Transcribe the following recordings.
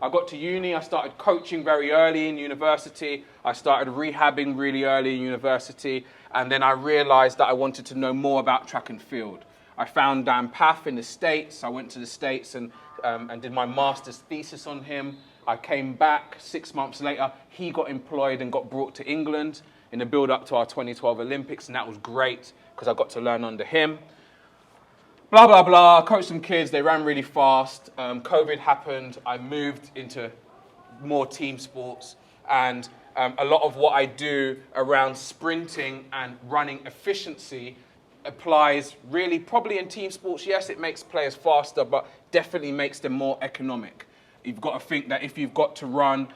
I got to uni, I started coaching very early in university. I started rehabbing really early in university. And then I realized that I wanted to know more about track and field. I found Dan Pfaff in the States. I went to the States and did my master's thesis on him. I came back 6 months later. He got employed and got brought to England in the build-up to our 2012 Olympics, and that was great because I got to learn under him. Blah, blah, blah, coached some kids, they ran really fast. COVID happened, I moved into more team sports, and a lot of what I do around sprinting and running efficiency applies really probably in team sports. Yes, it makes players faster, but definitely makes them more economic. You've got to think that if you've got to run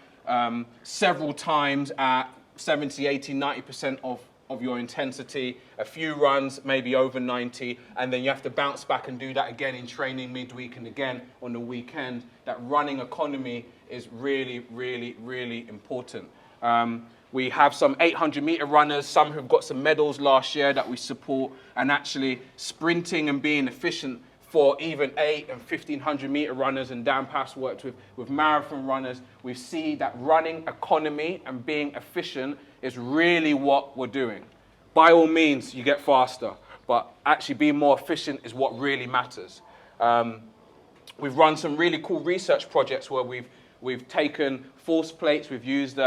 several times at 70, 80, 90% of your intensity, a few runs, maybe over 90, and then you have to bounce back and do that again in training midweek and again on the weekend, that running economy is really, really, really important. We have some 800-meter runners, some who've got some medals last year that we support, and actually sprinting and being efficient for even 8 and 1500-meter runners, and Dan Pfaff's worked with marathon runners. We see that running economy and being efficient is really what we're doing. By all means, you get faster, but actually being more efficient is what really matters. We've run some really cool research projects where we've taken force plates, we've used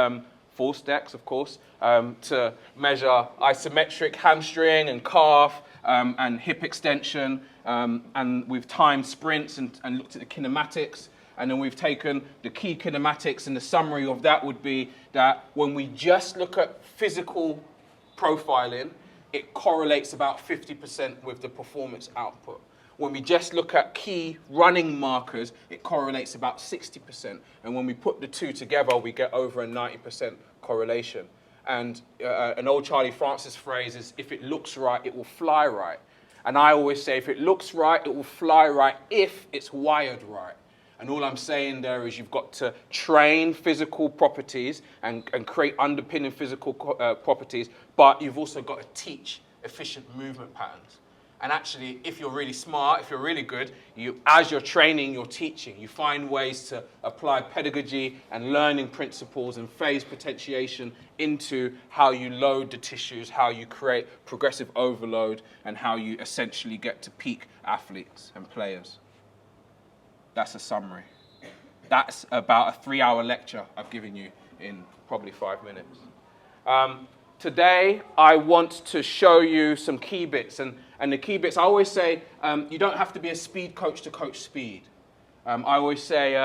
force decks, of course, to measure isometric hamstring and calf and hip extension, and we've timed sprints and looked at the kinematics. And then we've taken the key kinematics, and the summary of that would be that when we just look at physical profiling, it correlates about 50% with the performance output. When we just look at key running markers, it correlates about 60%. And when we put the two together, we get over a 90% correlation. And an old Charlie Francis phrase is, if it looks right, it will fly right. And I always say, if it looks right, it will fly right if it's wired right. And all I'm saying there is you've got to train physical properties and create underpinning physical properties, but you've also got to teach efficient movement patterns. And actually, if you're really smart, if you're really good, as you're training, you're teaching. You find ways to apply pedagogy and learning principles and phase potentiation into how you load the tissues, how you create progressive overload, and how you essentially get to peak athletes and players. That's a summary. That's about a 3-hour lecture I've given you in probably 5 minutes. Today, I want to show you some key bits. And the key bits, I always say, you don't have to be a speed coach to coach speed. I always say,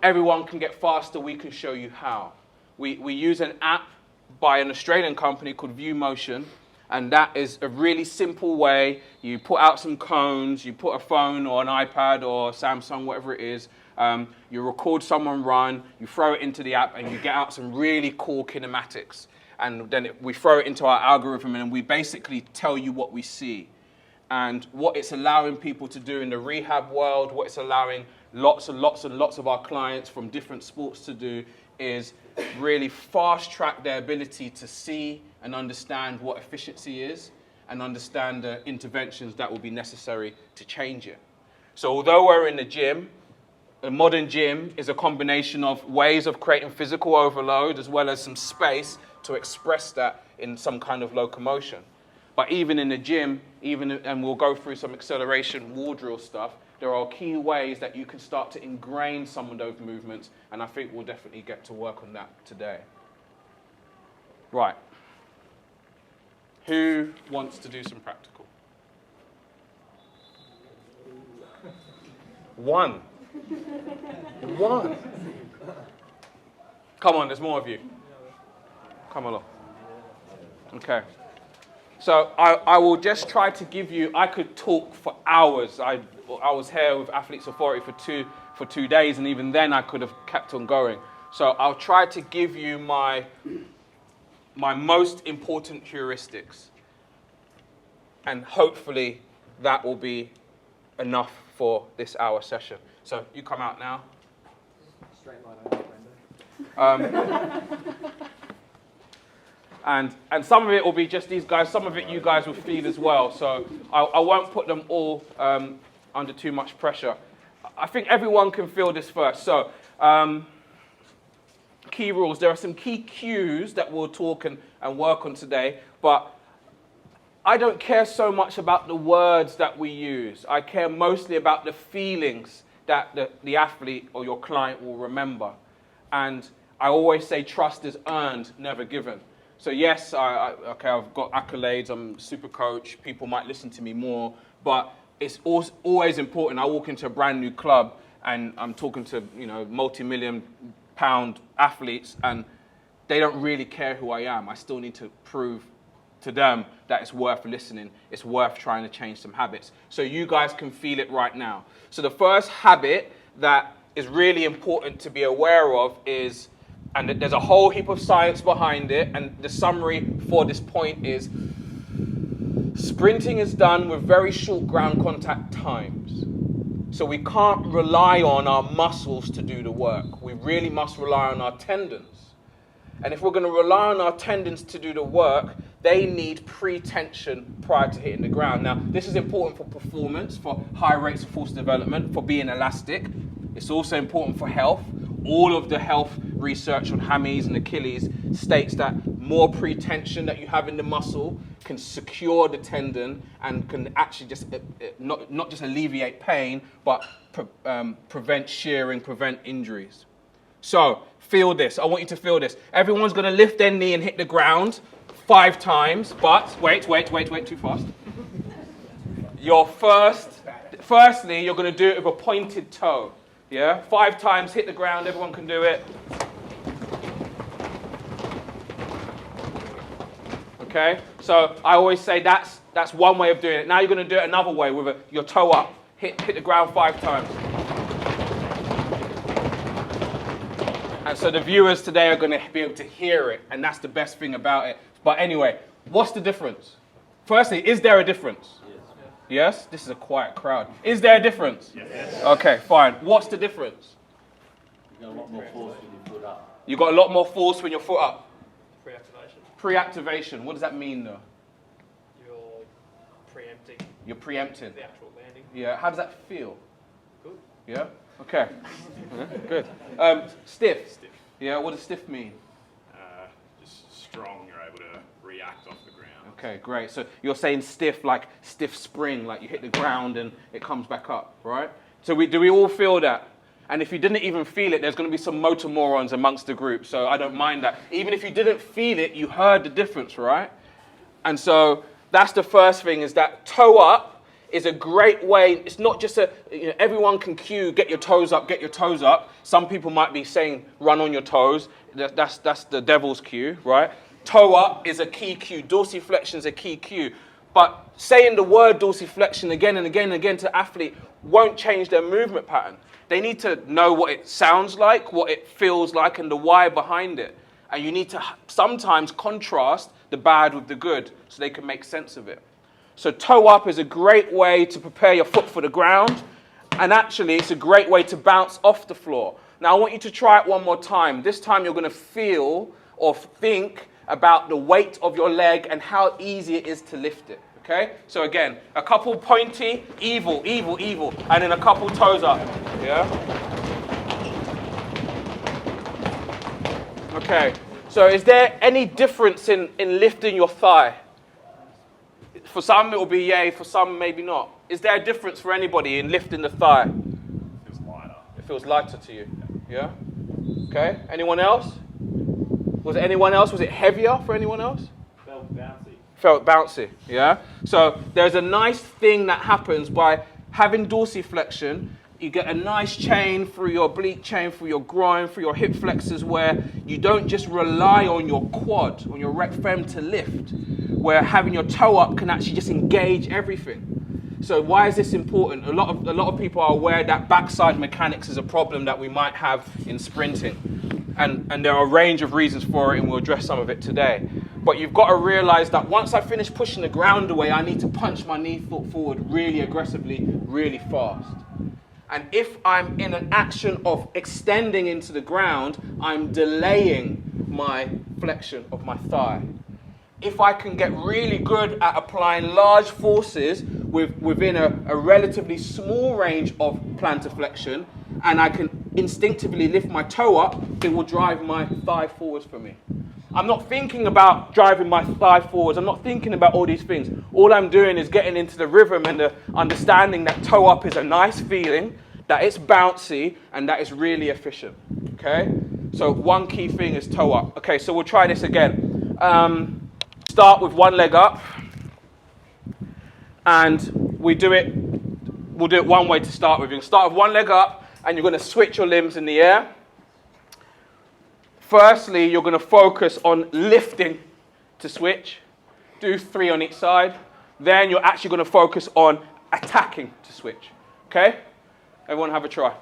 everyone can get faster, we can show you how. We use an app by an Australian company called View Motion. And that is a really simple way. You put out some cones, you put a phone or an iPad or Samsung, whatever it is, you record someone run, you throw it into the app, and you get out some really cool kinematics. And then we throw it into our algorithm, and we basically tell you what we see. And what it's allowing people to do in the rehab world, what it's allowing lots and lots and lots of our clients from different sports to do is really fast track their ability to see and understand what efficiency is and understand the interventions that will be necessary to change it. So although we're in the gym, a modern gym is a combination of ways of creating physical overload as well as some space to express that in some kind of locomotion. But even in the gym, and we'll go through some acceleration wall drill stuff, there are key ways that you can start to ingrain some of those movements, and I think we'll definitely get to work on that today. Right. Who wants to do some practical? One. Come on, there's more of you. Come along. Okay. So I will just try to give you, I could talk for hours. I was here with Athletes Authority for two days, and even then I could have kept on going. So I'll try to give you my most important heuristics. And hopefully that will be enough for this hour session. So you come out now. Straight line And some of it will be just these guys, some of it you guys will feed as well. So I won't put them all under too much pressure. I think everyone can feel this first. So Key rules. There are some key cues that we'll talk and work on today, but I don't care so much about the words that we use. I care mostly about the feelings that the athlete or your client will remember. And I always say trust is earned, never given. So yes, I've got accolades, I'm a super coach, people might listen to me more, but it's always important. I walk into a brand new club and I'm talking to, multi-million pound athletes, and they don't really care who I am. I still need to prove to them that it's worth listening, it's worth trying to change some habits. So you guys can feel it right now. So the first habit that is really important to be aware of is, and there's a whole heap of science behind it, and the summary for this point is, sprinting is done with very short ground contact times. So we can't rely on our muscles to do the work. We really must rely on our tendons. And if we're going to rely on our tendons to do the work, they need pre-tension prior to hitting the ground. Now, this is important for performance, for high rates of force development, for being elastic. It's also important for health. All of the health research on hammies and Achilles states that more pre-tension that you have in the muscle can secure the tendon and can actually just not just alleviate pain, but prevent shearing, prevent injuries. So feel this. I want you to feel this. Everyone's going to lift their knee and hit the ground 5 times, but wait, too fast. Firstly, you're going to do it with a pointed toe. Yeah, 5 times, hit the ground, everyone can do it. Okay, so I always say that's one way of doing it. Now you're going to do it another way with your toe up. Hit the ground 5 times. And so the viewers today are going to be able to hear it, and that's the best thing about it. But anyway, what's the difference? Firstly, is there a difference? Yes? This is a quiet crowd. Is there a difference? Yes. Okay, fine. What's the difference? You got a lot more force when your foot up. You got a lot more force when your foot up. Pre-activation. Pre-activation. What does that mean, though? You're preempting. You're preempting. The actual landing. Yeah. How does that feel? Good. Yeah. Okay. Good. Stiff. Stiff. Yeah. What does stiff mean? Just strong. You're able to react off the ground. Okay, great. So you're saying stiff, like stiff spring, like you hit the ground and it comes back up, right? So do we all feel that? And if you didn't even feel it, there's going to be some motor morons amongst the group, so I don't mind that. Even if you didn't feel it, you heard the difference, right? And so that's the first thing, is that toe up is a great way. It's not just everyone can cue, get your toes up, get your toes up. Some people might be saying, run on your toes. That's the devil's cue, right? Toe up is a key cue. Dorsiflexion is a key cue. But saying the word dorsiflexion again and again and again to athlete won't change their movement pattern. They need to know what it sounds like, what it feels like, and the why behind it. And you need to sometimes contrast the bad with the good so they can make sense of it. So toe up is a great way to prepare your foot for the ground. And actually, it's a great way to bounce off the floor. Now, I want you to try it one more time. This time, you're going to feel or think about the weight of your leg and how easy it is to lift it, okay? So again, a couple pointy, evil, and then a couple toes up, yeah? Okay, so is there any difference in lifting your thigh? For some, it will be yay, for some, maybe not. Is there a difference for anybody in lifting the thigh? It feels lighter. It feels lighter to you, yeah? Okay, anyone else? Was it anyone else? Was it heavier for anyone else? Felt bouncy. Felt bouncy, yeah? So there's a nice thing that happens by having dorsiflexion. You get a nice chain through your oblique chain, through your groin, through your hip flexors, where you don't just rely on your quad, on your rec fem to lift, where having your toe up can actually just engage everything. So why is this important? A lot of people are aware that backside mechanics is a problem that we might have in sprinting. And there are a range of reasons for it, and we'll address some of it today. But you've got to realize that once I finish pushing the ground away, I need to punch my knee foot forward really aggressively, really fast. And if I'm in an action of extending into the ground, I'm delaying my flexion of my thigh. If I can get really good at applying large forces within a relatively small range of plantar flexion, and I can instinctively lift my toe up, it will drive my thigh forwards for me. I'm not thinking about driving my thigh forwards. I'm not thinking about all these things. All I'm doing is getting into the rhythm and the understanding that toe up is a nice feeling, that it's bouncy, and that it's really efficient. Okay? So one key thing is toe up. Okay, so we'll try this again. Start with one leg up. And we'll do it one way to start with. You can start with one leg up, and you're going to switch your limbs in the air. Firstly, you're going to focus on lifting to switch. Do 3 on each side. Then you're actually going to focus on attacking to switch. Okay? Everyone have a try.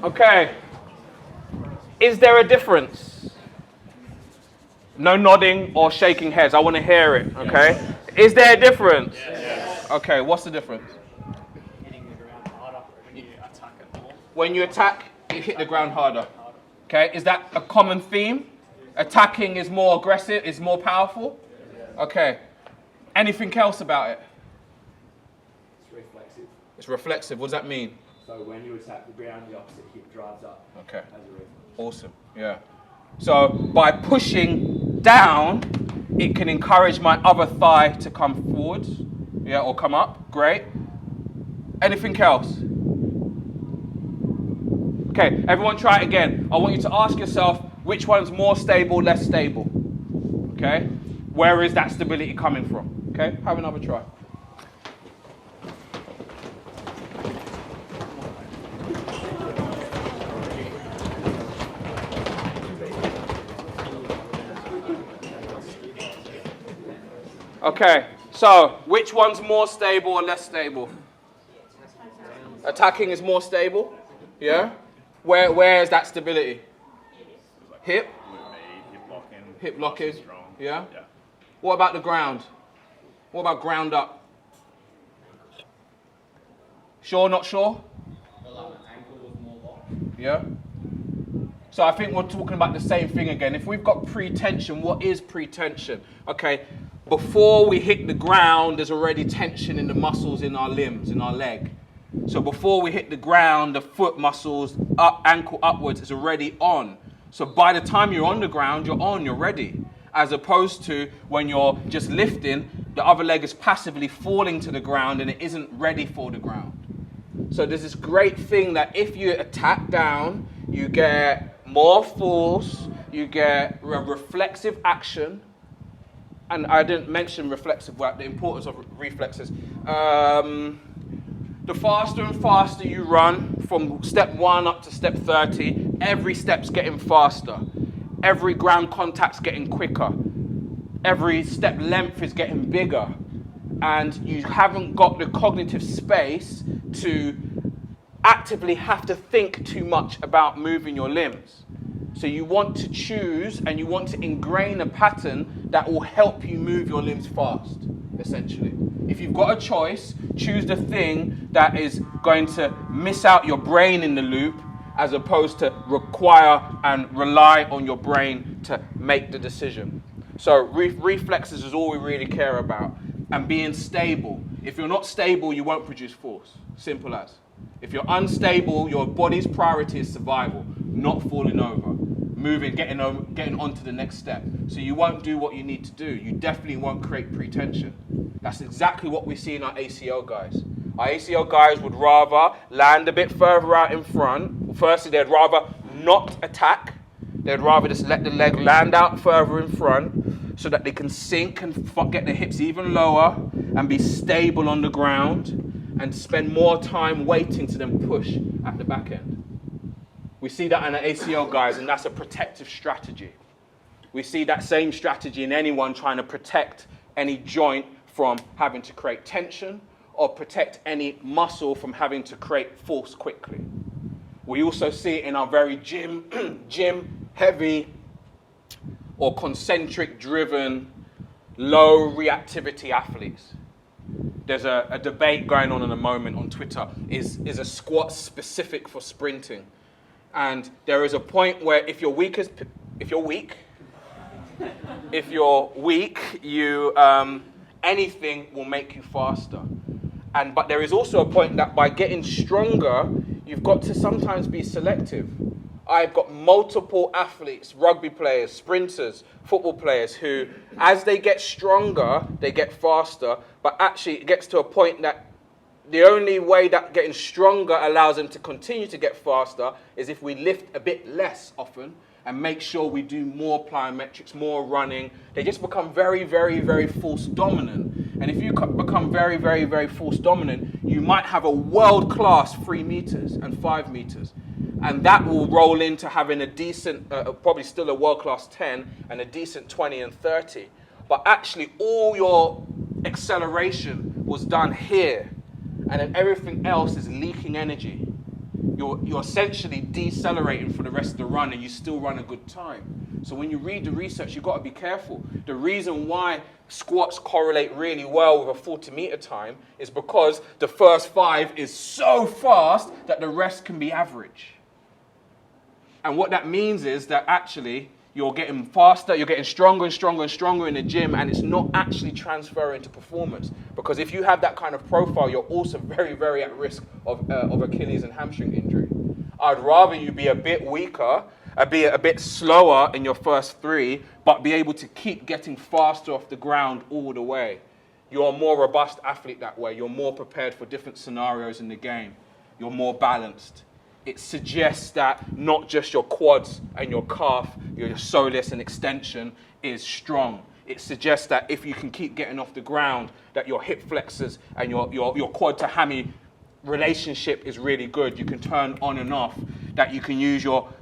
Okay. Is there a difference? No nodding or shaking heads. I want to hear it, okay? Yes. Is there a difference? Yes. Okay, what's the difference? Hitting the ground harder when you attack it more. When you attack, you hit the ground harder. Okay, is that a common theme? Attacking is more aggressive, is more powerful? Okay. Anything else about it? It's reflexive. It's reflexive. What does that mean? So when you attack the ground, the opposite hip drives up. Okay. As a reflex. Awesome. Yeah. So by pushing down, it can encourage my other thigh to come forward. Yeah, or come up. Great. Anything else? Okay, everyone try it again. I want you to ask yourself, which one's more stable, less stable? Okay? Where is that stability coming from? Okay? Have another try. Okay, so which one's more stable or less stable? Attacking is more stable? Yeah? Where is that stability? Hip? Hip locking. Yeah? What about the ground? What about ground up? Sure, not sure? Yeah? So I think we're talking about the same thing again. If we've got pre-tension, what is pre-tension? Okay, before we hit the ground, there's already tension in the muscles in our limbs, in our leg. So before we hit the ground, the foot muscles, ankle upwards, is already on. So by the time you're on the ground, you're on, you're ready. As opposed to when you're just lifting, the other leg is passively falling to the ground and it isn't ready for the ground. So there's this great thing that if you attack down, you get more force, you get reflexive action. And I didn't mention reflexive work, the importance of reflexes. The faster and faster you run, from step 1 up to step 30, every step's getting faster. Every ground contact's getting quicker. Every step length is getting bigger. And you haven't got the cognitive space to actively have to think too much about moving your limbs. So you want to choose and you want to ingrain a pattern that will help you move your limbs fast, essentially. If you've got a choice, choose the thing that is going to miss out your brain in the loop as opposed to require and rely on your brain to make the decision. So reflexes is all we really care about. And being stable. If you're not stable, you won't produce force. Simple as. If you're unstable, your body's priority is survival, not falling over. Moving, getting on to the next step. So you won't do what you need to do. You definitely won't create pre-tension. That's exactly what we see in our ACL guys. Our ACL guys would rather land a bit further out in front. Firstly, they'd rather not attack. They'd rather just let the leg land out further in front so that they can sink and get their hips even lower and be stable on the ground and spend more time waiting to then push at the back end. We see that in the ACL guys, and that's a protective strategy. We see that same strategy in anyone trying to protect any joint from having to create tension or protect any muscle from having to create force quickly. We also see it in our very gym heavy or concentric driven, low reactivity athletes. There's a debate going on in the moment on Twitter. Is a squat specific for sprinting? And there is a point where if you're weak, anything will make you faster. But there is also a point that by getting stronger, you've got to sometimes be selective. I've got multiple athletes, rugby players, sprinters, football players who, as they get stronger, they get faster. But actually, it gets to a point that the only way that getting stronger allows them to continue to get faster is if we lift a bit less often and make sure we do more plyometrics, more running. They just become very, very, very force dominant. And if you become very, very, very force dominant, you might have a world-class 3 meters and 5 meters. And that will roll into having a decent, probably still a world-class 10 and a decent 20 and 30. But actually, all your acceleration was done here. And then everything else is leaking energy. You're essentially decelerating for the rest of the run and you still run a good time. So when you read the research, you've got to be careful. The reason why squats correlate really well with a 40-meter time is because the first 5 is so fast that the rest can be average. And what that means is that actually you're getting faster, you're getting stronger and stronger and stronger in the gym, and it's not actually transferring to performance. Because if you have that kind of profile, you're also very, very at risk of Achilles and hamstring injury. I'd rather you be a bit weaker, be a bit slower in your first 3, but be able to keep getting faster off the ground all the way. You're a more robust athlete that way. You're more prepared for different scenarios in the game. You're more balanced. It suggests that not just your quads and your calf, your soleus and extension is strong. It suggests that if you can keep getting off the ground, that your hip flexors and your quad to hammy relationship is really good. You can turn on and off, that you can use your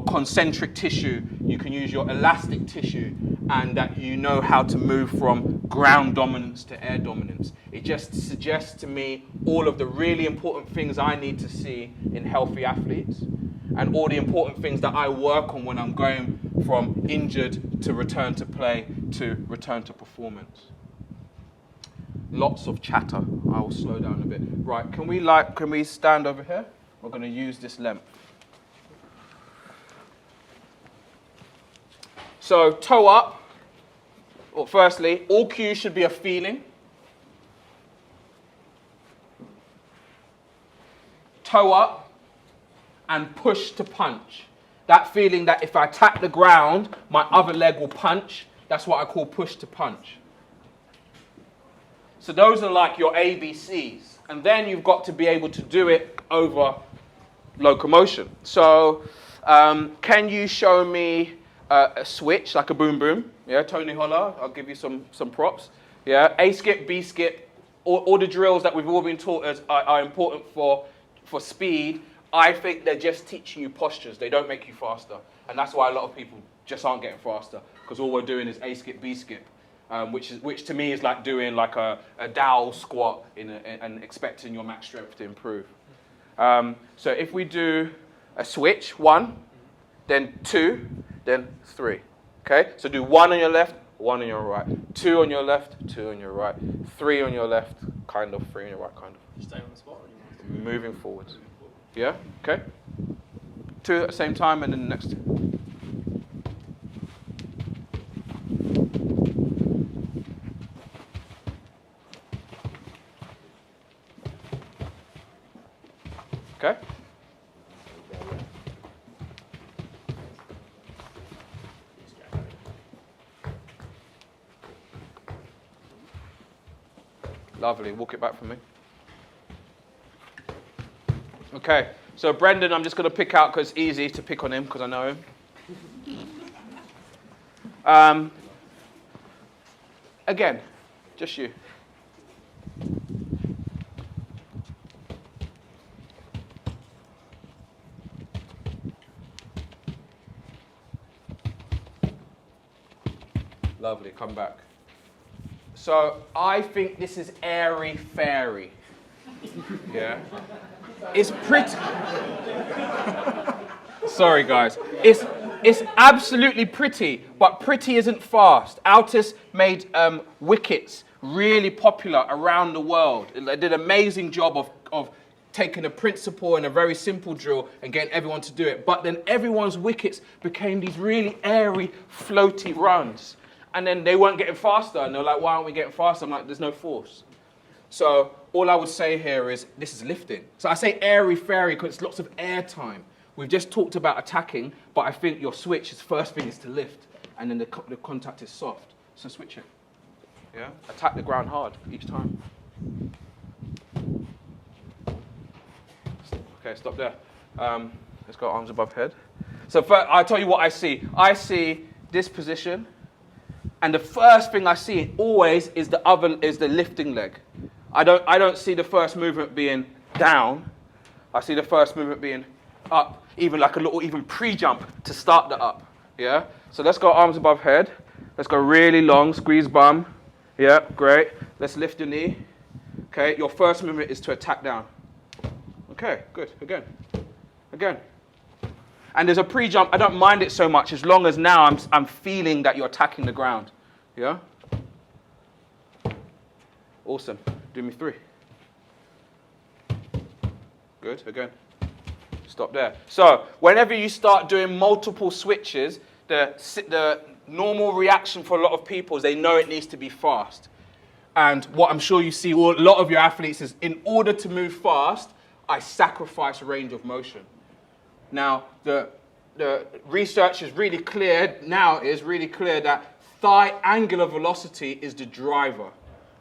concentric tissue, you can use your elastic tissue, and that you know how to move from ground dominance to air dominance. It just suggests to me all of the really important things I need to see in healthy athletes and all the important things that I work on when I'm going from injured to return to play to return to performance. Lots of chatter. I will slow down a bit. Right, can we stand over here? We're going to use this length. So toe up. Well, firstly, all cues should be a feeling. Toe up and push to punch. That feeling that if I tap the ground, my other leg will punch. That's what I call push to punch. So those are like your ABCs. And then you've got to be able to do it over locomotion. So can you show me a switch, like a boom boom? Yeah, Tony Holler, I'll give you some props. Yeah, A skip, B skip, all the drills that we've all been taught are important for speed. I think they're just teaching you postures. They don't make you faster. And that's why a lot of people just aren't getting faster, because all we're doing is A skip, B skip, which to me is like doing like a dowel squat and expecting your max strength to improve. So if we do a switch, 1, then 2, then 3. Okay, so do 1 on your left, 1 on your right. 2 on your left, 2 on your right. 3 on your left, kind of. 3 on your right, kind of. Stay on the spot. Or you want to Moving forwards. Yeah, okay. 2 at the same time and then the next 2. Okay. Lovely. Walk it back for me. Okay. So Brendan, I'm just going to pick out because it's easy to pick on him because I know him. Again, just you. Lovely. Come back. So I think this is airy-fairy. Yeah. It's pretty. Sorry, guys. It's absolutely pretty, but pretty isn't fast. Altus made wickets really popular around the world. They did an amazing job of taking a principle and a very simple drill and getting everyone to do it. But then everyone's wickets became these really airy, floaty runs. And then they weren't getting faster. And they're like, why aren't we getting faster? I'm like, there's no force. So all I would say here is, this is lifting. So I say airy-fairy because it's lots of air time. We've just talked about attacking, but I think your switch is first thing is to lift. And then the contact is soft. So switch it. Yeah? Attack the ground hard each time. Okay, stop there. Let's go arms above head. So first, I'll tell you what I see. I see this position, and the first thing I see always is the lifting leg. I don't see the first movement being down. I see the first movement being up, even like a little pre-jump to start the up. Yeah. So let's go arms above head. Let's go really long, squeeze bum. Yeah, great. Let's lift your knee. Okay. Your first movement is to attack down. Okay, good. Again. And there's a pre-jump. I don't mind it so much as long as now I'm feeling that you're attacking the ground. Yeah? Awesome. Do me 3. Good. Again. Stop there. So whenever you start doing multiple switches, the normal reaction for a lot of people is they know it needs to be fast. And what I'm sure you see a lot of your athletes is, in order to move fast, I sacrifice range of motion. Now, the research is really clear that thigh angular velocity is the driver,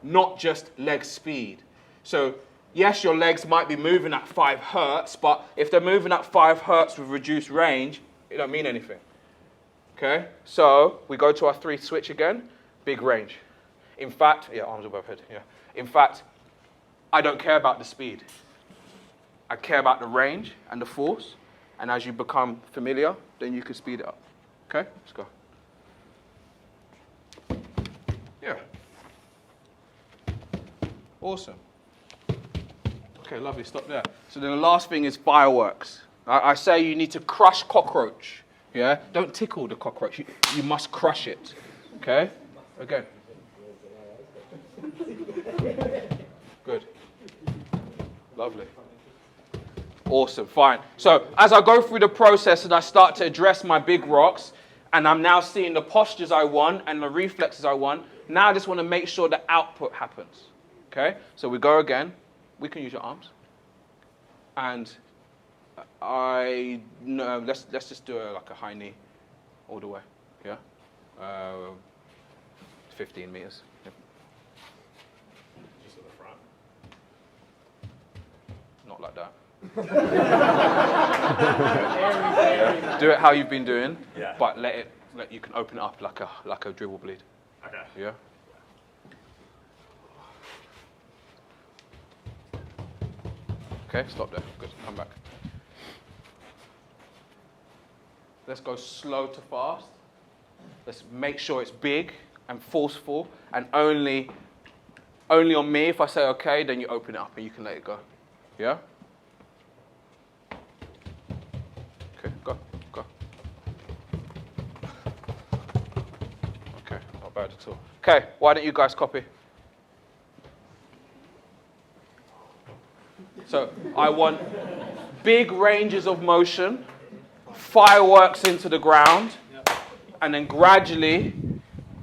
not just leg speed. So, yes, your legs might be moving at 5 hertz, but if they're moving at 5 hertz with reduced range, it don't mean anything. Okay? So, we go to our 3 switch again, big range. In fact, arms above head, In fact, I don't care about the speed. I care about the range and the force, and as you become familiar, then you can speed it up. Okay, let's go. Yeah. Awesome. Okay, lovely, stop there. So then the last thing is fireworks. I say you need to crush cockroach. Yeah, don't tickle the cockroach, you must crush it. Okay, again. Good. Lovely. Awesome, fine. So as I go through the process and I start to address my big rocks, and I'm now seeing the postures I want and the reflexes I want, now I just want to make sure the output happens. Okay? So we go again. We can use your arms. And let's just do like a high knee all the way. Yeah? 15 meters. Yeah. Just at the front. Not like that. Do it how you've been doing, but you can open it up like a dribble bleed. Okay. Yeah. Okay, stop there. Good. Come back. Let's go slow to fast. Let's make sure it's big and forceful, and only on me. If I say okay, then you open it up and you can let it go. Yeah. Okay, go. Okay, not bad at all. Okay, why don't you guys copy? So I want big ranges of motion, fireworks into the ground, and then gradually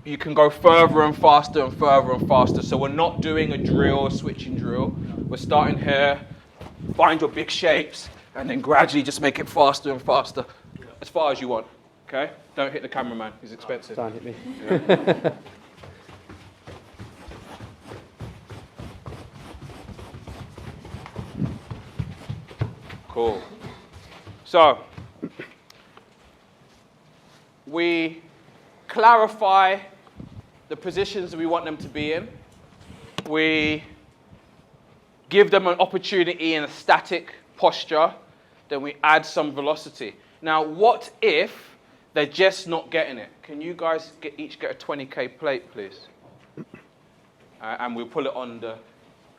you can go further and faster and further and faster. So we're not doing a drill, a switching drill. We're starting here, find your big shapes, and then gradually just make it faster and faster, as far as you want. Okay? Don't hit the cameraman, he's expensive. Don't hit me. Yeah. Cool. So, we clarify the positions we want them to be in. We give them an opportunity in a static posture. Then we add some velocity. Now, what if they're just not getting it? Can you guys each get a 20K plate, please? And we'll pull it on the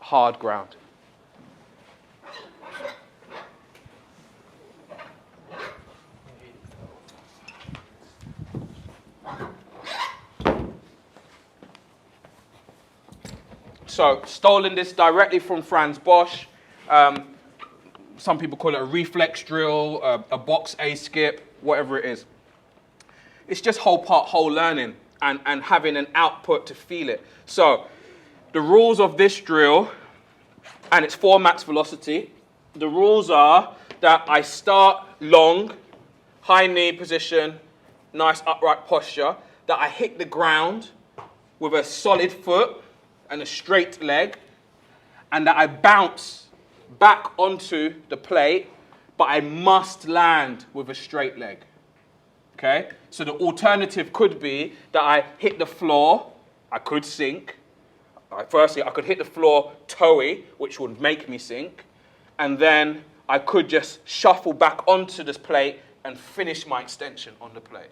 hard ground. So, stolen this directly from Franz Bosch. some people call it a reflex drill, a box A skip, whatever it is. It's just whole learning and having an output to feel it. So the rules of this drill, and it's for max velocity, the rules are that I start long, high knee position, nice upright posture, that I hit the ground with a solid foot and a straight leg, and that I bounce back onto the plate, but I must land with a straight leg. Okay? So the alternative could be that I hit the floor, I could sink. Firstly, I could hit the floor toey, which would make me sink, and then I could just shuffle back onto this plate and finish my extension on the plate.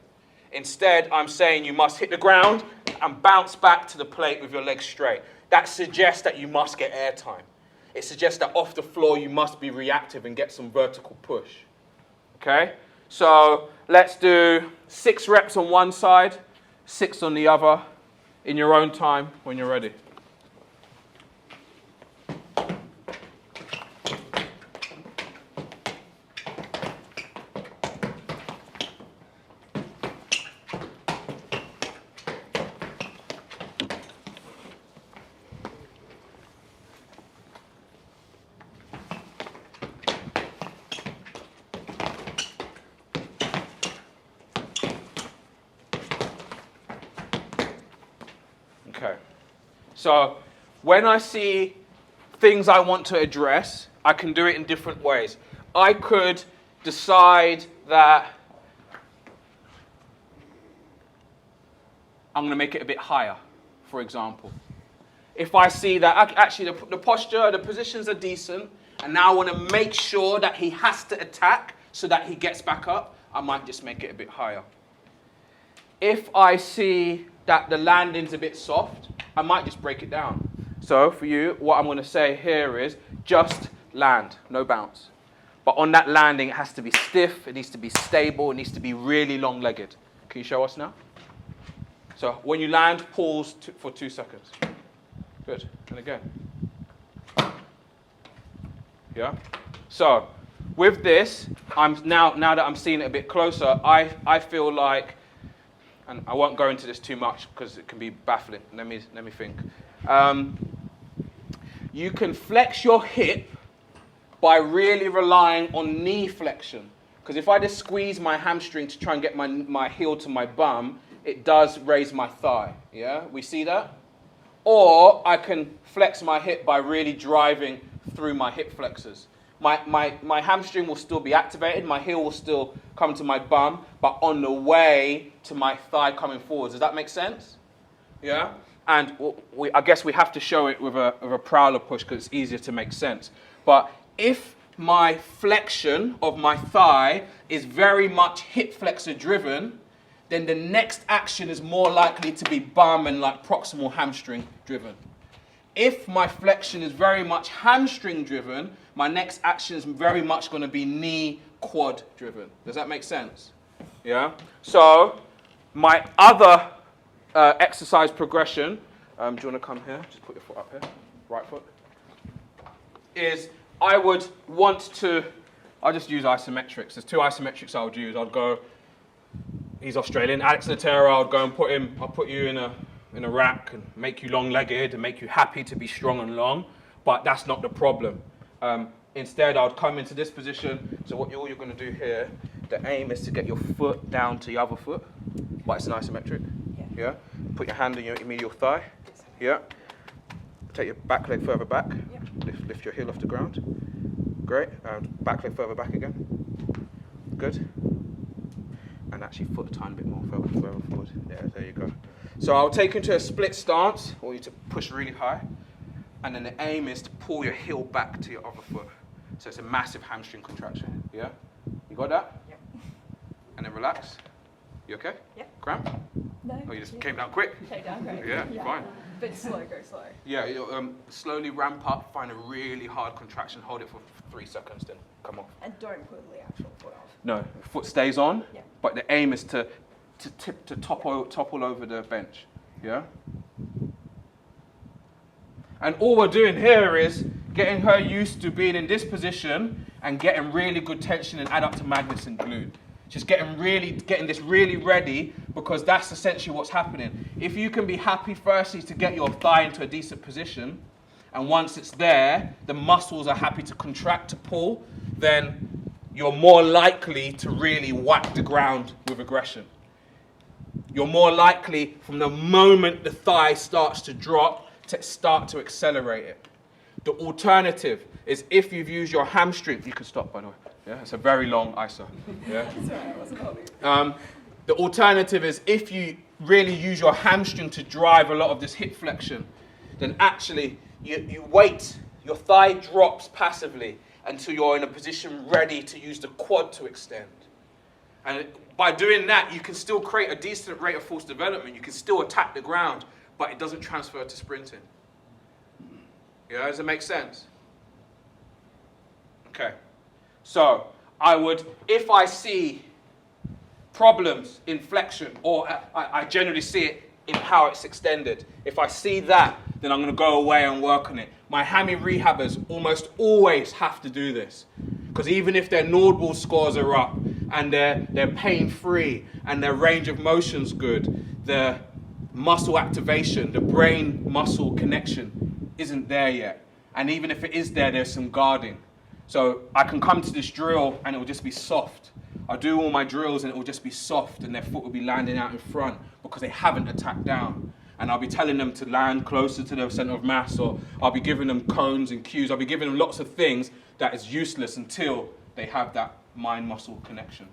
Instead, I'm saying you must hit the ground and bounce back to the plate with your legs straight. That suggests that you must get air time. It suggests that off the floor you must be reactive and get some vertical push. Okay? So let's do 6 reps on one side, 6 on the other, in your own time when you're ready. Okay, so when I see things I want to address, I can do it in different ways. I could decide that I'm going to make it a bit higher, for example. If I see that actually the posture, the positions are decent, and now I want to make sure that he has to attack so that he gets back up, I might just make it a bit higher. If I see that the landing's a bit soft, I might just break it down. So for you, what I'm going to say here is just land, no bounce. But on that landing, it has to be stiff, it needs to be stable, it needs to be really long-legged. Can you show us now? So when you land, pause for 2 seconds. Good, and again. Yeah? So with this, now that I'm seeing it a bit closer, I feel like, and I won't go into this too much because it can be baffling. Let me think. You can flex your hip by really relying on knee flexion. Because if I just squeeze my hamstring to try and get my heel to my bum, it does raise my thigh. Yeah, we see that? Or I can flex my hip by really driving through my hip flexors. My hamstring will still be activated, my heel will still come to my bum, but on the way to my thigh coming forwards. Does that make sense? Yeah? And I guess we have to show it with a prowler push because it's easier to make sense. But if my flexion of my thigh is very much hip flexor driven, then the next action is more likely to be bum and like proximal hamstring driven. If my flexion is very much hamstring driven, my next action is very much going to be knee quad driven. Does that make sense? Yeah? So my other exercise progression, do you want to come here? Just put your foot up here, right foot. Is I would want to, I'll just use isometrics. There's 2 isometrics I would use. I'd go, he's Australian, Alex Natera, I'll go and I'll put you in a rack and make you long-legged and make you happy to be strong and long, but that's not the problem. Instead, I would come into this position. So all you're going to do here, the aim is to get your foot down to the other foot, but it's an isometric. Yeah. Put your hand on your medial thigh. Yeah. Take your back leg further back. Lift your heel off the ground. Great. Back leg further back again. Good. And actually foot a tiny bit more further forward. Yeah, there you go. So I'll take you into a split stance. I want you to push really high. And then the aim is to pull your heel back to your other foot. So it's a massive hamstring contraction. Yeah? You got that? Yep. And then relax. You okay? Yep. Cramp? No. Oh, you just came down quick? Take down great. Yeah, fine. But slow, go slow. Yeah, slowly ramp up, find a really hard contraction, hold it for 3 seconds, then come off. And don't pull the actual foot off. No, foot stays on, Yeah. but the aim is to topple over the bench. Yeah? And all we're doing here is getting her used to being in this position and getting really good tension and adductor magnus and glute. Just getting this really ready, because that's essentially what's happening. If you can be happy firstly to get your thigh into a decent position, and once it's there, the muscles are happy to contract, to pull, then you're more likely to really whack the ground with aggression. You're more likely, from the moment the thigh starts to drop, to start to accelerate it. The alternative is if you've used your hamstring, you can stop by the way. Yeah, it's a very long ISO. Yeah. Sorry, I wasn't holding it. The alternative is if you really use your hamstring to drive a lot of this hip flexion, then actually you wait, your thigh drops passively until you're in a position ready to use the quad to extend. And by doing that, you can still create a decent rate of force development. You can still attack the ground, but it doesn't transfer to sprinting. Yeah, does it make sense? Okay. So I would, if I see problems in flexion, or I generally see it in how it's extended, if I see that, then I'm going to go away and work on it. My hammy rehabbers almost always have to do this, because even if their Nordwall scores are up and they're pain-free and their range of motion's good, the muscle activation, the brain-muscle connection isn't there yet. And even if it is there, there's some guarding. So I can come to this drill and it will just be soft. I'll do all my drills and it will just be soft, and their foot will be landing out in front because they haven't attacked down. And I'll be telling them to land closer to the center of mass, or I'll be giving them cones and cues. I'll be giving them lots of things that is useless until they have that mind-muscle connection.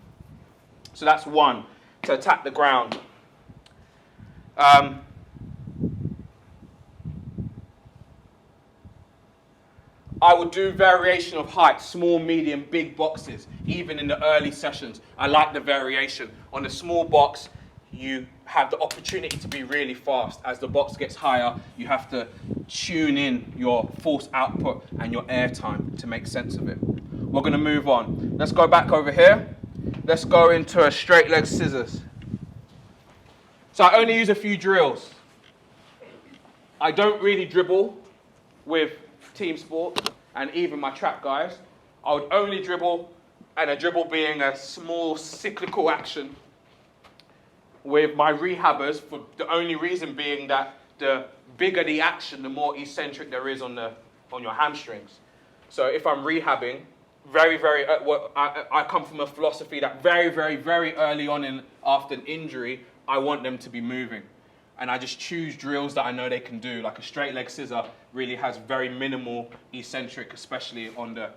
So that's one, to attack the ground. I would do variation of height, small, medium, big boxes, even in the early sessions. I like the variation. On the small box, you have the opportunity to be really fast. As the box gets higher, you have to tune in your force output and your air time to make sense of it. We're going to move on. Let's go back over here. Let's go into a straight leg scissors. So I only use a few drills. I don't really dribble with team sport, and even my track guys. I would only dribble, and a dribble being a small cyclical action, with my rehabbers, for the only reason being that the bigger the action, the more eccentric there is on your hamstrings. So if I'm rehabbing, I come from a philosophy that very early on after an injury, I want them to be moving. And I just choose drills that I know they can do. Like a straight leg scissor really has very minimal eccentric, especially on the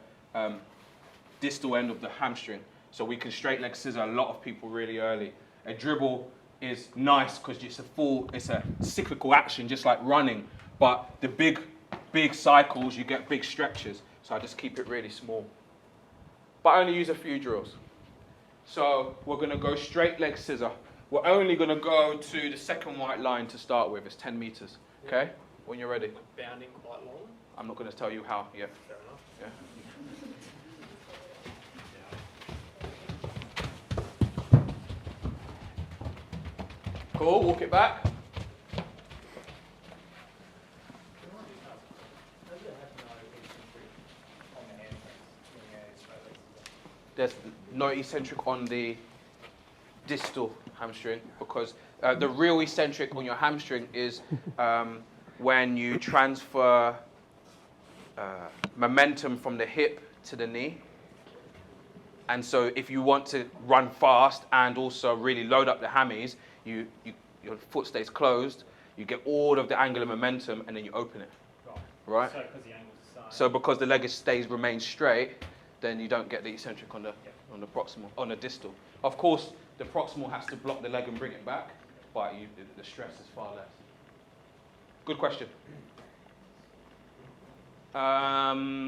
distal end of the hamstring. So we can straight leg scissor a lot of people really early. A dribble is nice because it's a cyclical action, just like running. But the big cycles, you get big stretches. So I just keep it really small. But I only use a few drills. So we're going to go straight leg scissor. We're only going to go to the second white line to start with. It's 10 meters. Okay? When you're ready. Bounding quite long. I'm not going to tell you how yet. Fair enough. Yeah. Cool. Walk it back. There's no eccentric on the distal hamstring, because the real eccentric on your hamstring is when you transfer momentum from the hip to the knee. And so if you want to run fast and also really load up the hammies, your foot stays closed, you get all of the angular momentum, and then you open it. Right? So because the angle's the same. So because the leg remains straight, then you don't get the eccentric on the proximal, on the distal. Of course, the proximal has to block the leg and bring it back, but the stress is far less. Good question.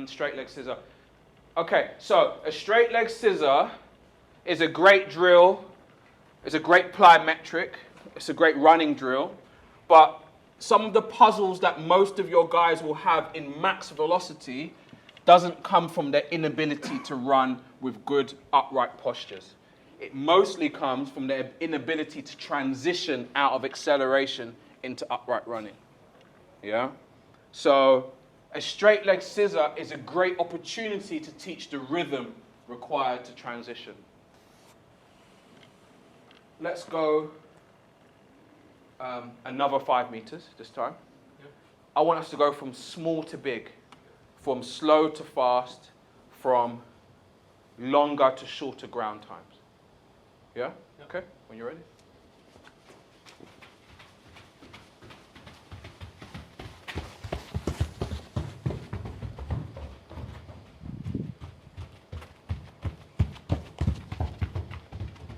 Straight leg scissor. Okay, so a straight leg scissor is a great drill. It's a great plyometric. It's a great running drill. But some of the puzzles that most of your guys will have in max velocity doesn't come from their inability to run with good upright postures. It mostly comes from their inability to transition out of acceleration into upright running. Yeah? So a straight leg scissor is a great opportunity to teach the rhythm required to transition. Let's go another 5 meters this time. Yep. I want us to go from small to big, from slow to fast, from longer to shorter ground times. Yeah? Yep. Okay, when you're ready.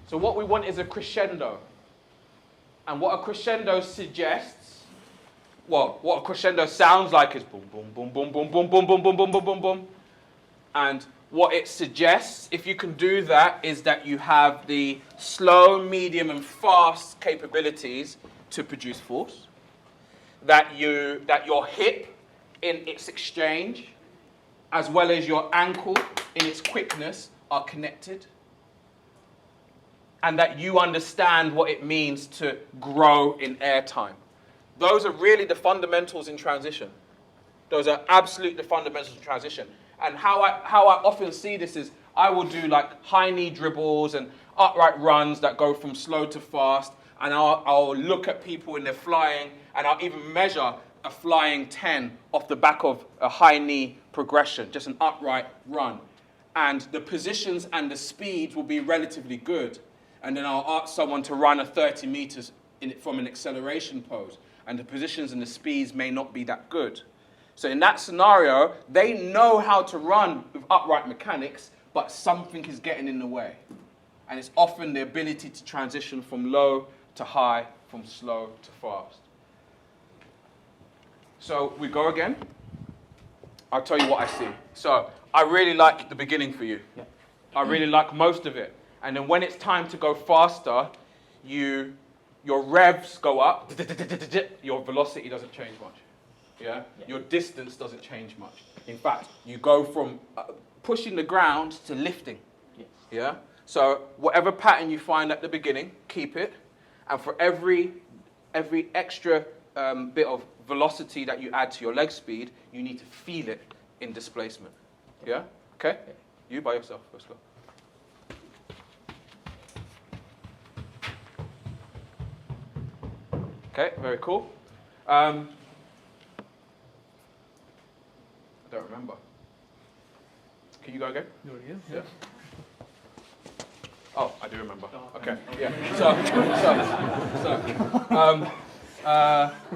So what we want is a crescendo. And what a crescendo suggests, well, what a crescendo sounds like is boom, boom, boom, boom, boom, boom, boom, boom, boom, boom, boom, boom, boom. And what it suggests, if you can do that, is that you have the slow, medium, and fast capabilities to produce force. That your hip in its exchange, as well as your ankle in its quickness, are connected. And that you understand what it means to grow in airtime. Those are really the fundamentals in transition. Those are absolutely the fundamentals in transition. And how I often see this is I will do like high knee dribbles and upright runs that go from slow to fast. And I'll look at people when they're flying, and I'll even measure a flying 10 off the back of a high knee progression, just an upright run. And the positions and the speeds will be relatively good. And then I'll ask someone to run a 30 meters from an acceleration pose. And the positions and the speeds may not be that good. So in that scenario, they know how to run with upright mechanics, but something is getting in the way. And it's often the ability to transition from low to high, from slow to fast. So we go again. I'll tell you what I see. So I really like the beginning for you. Yeah. I really like most of it. And then when it's time to go faster, your revs go up, your velocity doesn't change much. Yeah? Your distance doesn't change much. In fact, you go from pushing the ground to lifting. Yes. Yeah? So whatever pattern you find at the beginning, keep it. And for every extra bit of velocity that you add to your leg speed, you need to feel it in displacement. Yeah? Okay? You by yourself. Let's go. Okay, very cool. I don't remember. Can you go again? You already is? Yeah. Oh, I do remember. Oh, Okay, yeah. So,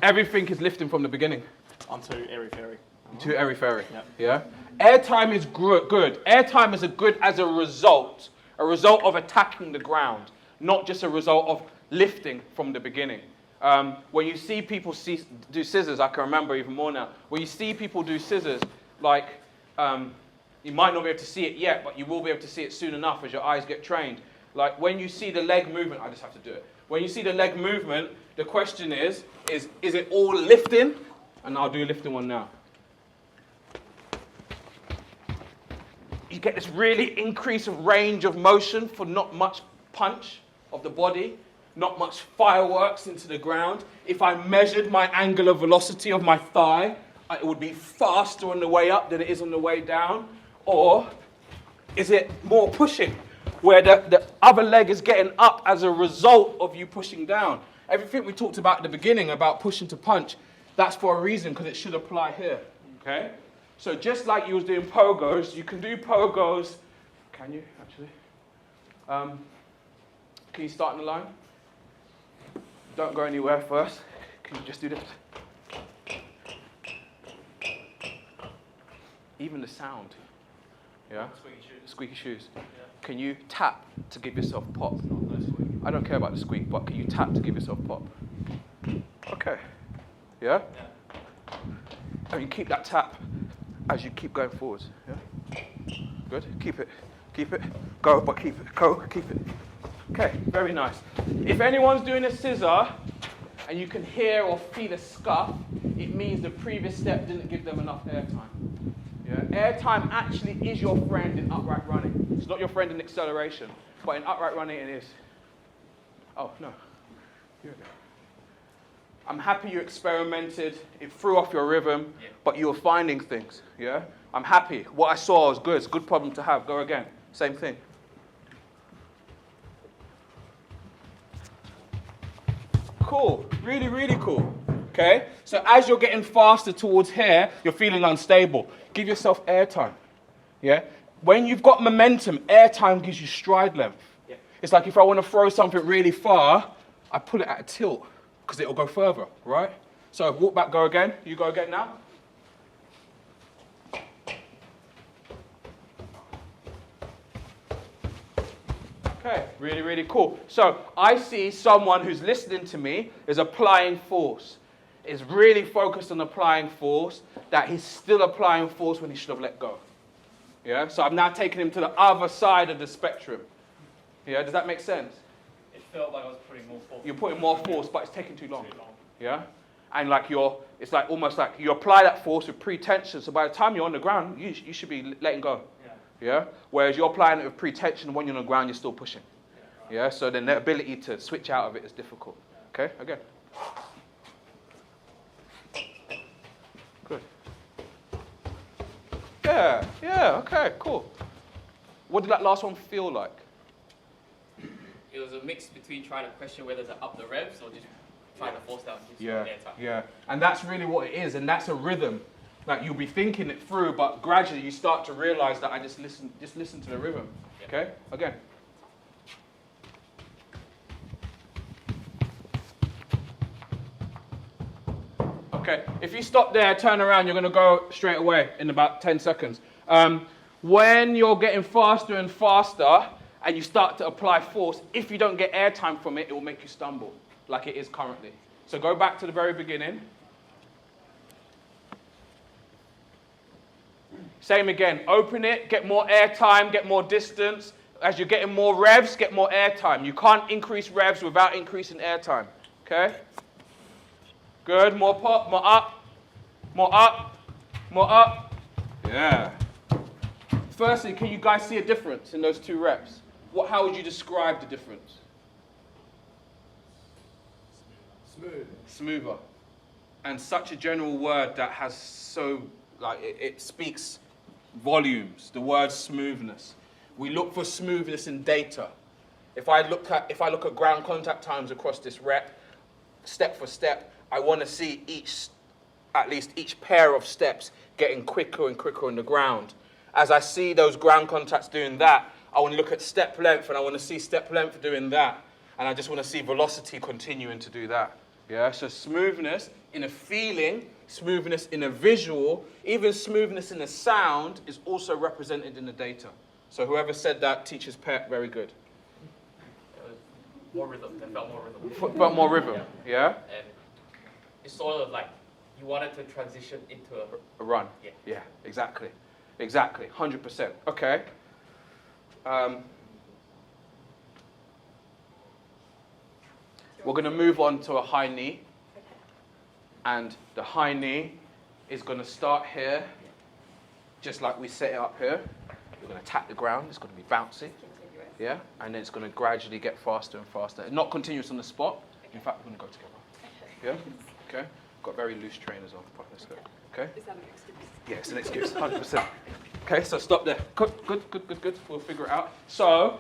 everything is lifting from the beginning. Onto airy fairy. To airy fairy. Yep. Yeah. Airtime is good. Airtime is good as a result of attacking the ground, not just a result of lifting from the beginning. When you see people do scissors, I can remember even more now. When you see people do scissors, like you might not be able to see it yet, but you will be able to see it soon enough as your eyes get trained. Like when you see the leg movement, I just have to do it. When you see the leg movement, the question is it all lifting? And I'll do a lifting one now. You get this really increase of range of motion for not much punch of the body. Not much fireworks into the ground. If I measured my angular velocity of my thigh, it would be faster on the way up than it is on the way down. Or is it more pushing, where the other leg is getting up as a result of you pushing down? Everything we talked about at the beginning about pushing to punch, that's for a reason, because it should apply here. Okay? So just like you was doing pogos, you can do pogos. Can you, actually? Can you start in the line? Don't go anywhere first. Can you just do this? Even the sound. Yeah? Squeaky shoes. Squeaky shoes. Yeah. Can you tap to give yourself pop? No squeak. I don't care about the squeak, but can you tap to give yourself pop? Okay. Yeah? Yeah. And you keep that tap as you keep going forwards. Yeah? Good. Keep it. Keep it. Go, but keep it. Go, keep it. Okay, very nice. If anyone's doing a scissor and you can hear or feel a scuff, it means the previous step didn't give them enough airtime. Yeah? Airtime actually is your friend in upright running. It's not your friend in acceleration, but in upright running it is. Oh, no. Here we go. I'm happy you experimented. It threw off your rhythm, but you were finding things. Yeah. I'm happy. What I saw was good. It's a good problem to have. Go again. Same thing. Cool. Really, really cool. Okay? So as you're getting faster towards here, you're feeling unstable. Give yourself airtime. Yeah? When you've got momentum, airtime gives you stride length. Yeah. It's like if I want to throw something really far, I put it at a tilt because it'll go further, right? So walk back, go again. You go again now. Okay, really, really cool. So I see someone who's listening to me is applying force, is really focused on applying force, that he's still applying force when he should have let go. Yeah, so I'm now taking him to the other side of the spectrum. Yeah, does that make sense? It felt like I was putting more force. You're putting more force, but it's taking too long. Yeah, and like it's like almost like you apply that force with pretension. So by the time you're on the ground, you should be letting go. Yeah. Whereas you're applying it with pretension, when you're on the ground, you're still pushing. Yeah. So then the ability to switch out of it is difficult. Okay. Again. Good. Yeah. Yeah. Okay. Cool. What did that last one feel like? It was a mix between trying to question whether to up the revs or just trying to force down Yeah. airtime. Yeah. And that's really what it is, and that's a rhythm. Like you'll be thinking it through, but gradually you start to realize that I just listen to the rhythm. Okay? Again. Okay, if you stop there, turn around, you're going to go straight away in about 10 seconds. When you're getting faster and faster and you start to apply force, if you don't get airtime from it, it will make you stumble like it is currently. So go back to the very beginning. Same again, open it, get more airtime, get more distance. As you're getting more revs, get more airtime. You can't increase revs without increasing airtime. Okay? Good, more pop, more up, more up, more up. Yeah. Firstly, can you guys see a difference in those two reps? How would you describe the difference? Smooth. Smoother. And such a general word that has so, like, it speaks volumes, the word smoothness. We look for smoothness in data. If I look at ground contact times across this rep, step for step, I want to see at least each pair of steps getting quicker and quicker on the ground. As I see those ground contacts doing that, I want to look at step length, and I want to see step length doing that. And I just want to see velocity continuing to do that. Yeah, so smoothness in a feeling, smoothness in a visual, even smoothness in a sound is also represented in the data. So whoever said that, teacher's pet, very good. It was more rhythm. It felt more rhythm. Felt more rhythm, yeah? And it's sort of like you wanted to transition into A run. Yeah. Yeah, exactly. Exactly, 100%. Okay. We're going to move on to a high knee. And the high knee is going to start here, just like we set it up here. We're going to tap the ground. It's going to be bouncy. Yeah? And then it's going to gradually get faster and faster. Not continuous on the spot. In fact, we're going to go together. Yeah? Okay? Got very loose trainers on. Let's go. Okay? Is that an excuse? Yeah, it's an excuse, 100%. Okay, so stop there. Good. We'll figure it out. So,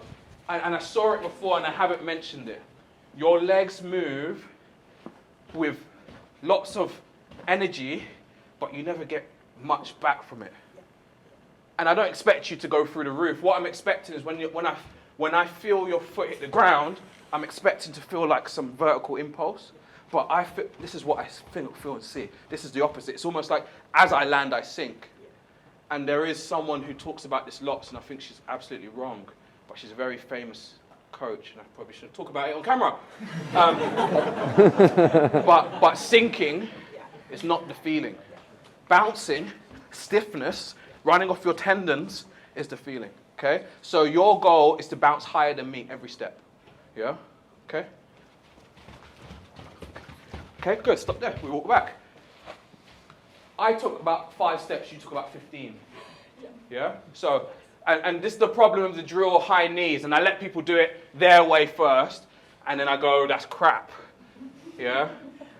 and I saw it before and I haven't mentioned it. Your legs move with lots of energy, but you never get much back from it. And I don't expect you to go through the roof. What I'm expecting is when I feel your foot hit the ground, I'm expecting to feel like some vertical impulse. But this is what I feel and see. This is the opposite. It's almost like as I land, I sink. And there is someone who talks about this lots, and I think she's absolutely wrong. But she's a very famous coach, and I probably shouldn't talk about it on camera. But sinking is not the feeling. Bouncing, stiffness, running off your tendons is the feeling. Okay? So your goal is to bounce higher than me every step. Yeah? Okay? Okay, good. Stop there. We walk back. I took about 5 steps. You took about 15. Yeah? So, and this is the problem of the drill high knees. And I let people do it their way first. And then I go, that's crap. Yeah?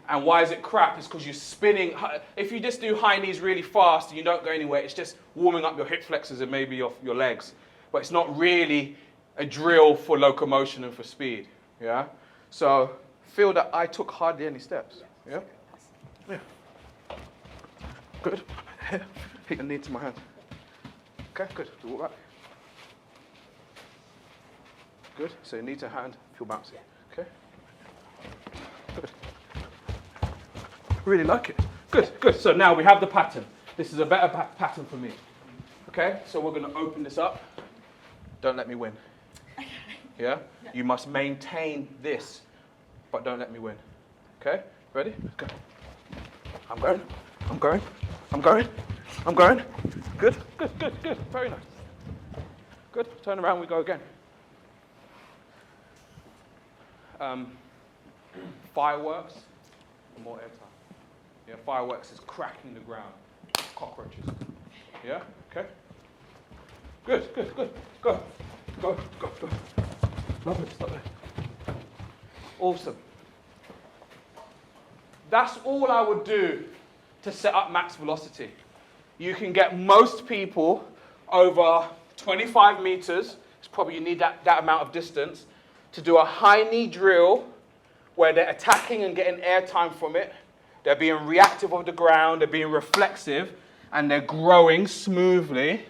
And why is it crap? It's because you're spinning. If you just do high knees really fast and you don't go anywhere, it's just warming up your hip flexors and maybe your legs. But it's not really a drill for locomotion and for speed. Yeah? So feel that I took hardly any steps. Yeah? Yeah. Good. Hit your knee to my hand. Okay, good. Walk back. Good. So your knee to hand, feel bouncy. Okay. Good. Really like it. Good, good. So now we have the pattern. This is a better pattern for me. Okay, so we're going to open this up. Don't let me win. Yeah? You must maintain this, but don't let me win. Okay? Ready? Go. I'm going. I'm going. I'm going. I'm going. Good, good, good, good. Very nice. Good. Turn around, we go again. Fireworks, more airtime. Yeah, fireworks is cracking the ground. Cockroaches. Yeah? Okay? Good, good, good. Go. Go, go, go. Lovely, stop there. Awesome. That's all I would do to set up max velocity. You can get most people over 25 meters. It's probably you need that amount of distance to do a high knee drill where they're attacking and getting airtime from it. They're being reactive of the ground, they're being reflexive, and they're growing smoothly.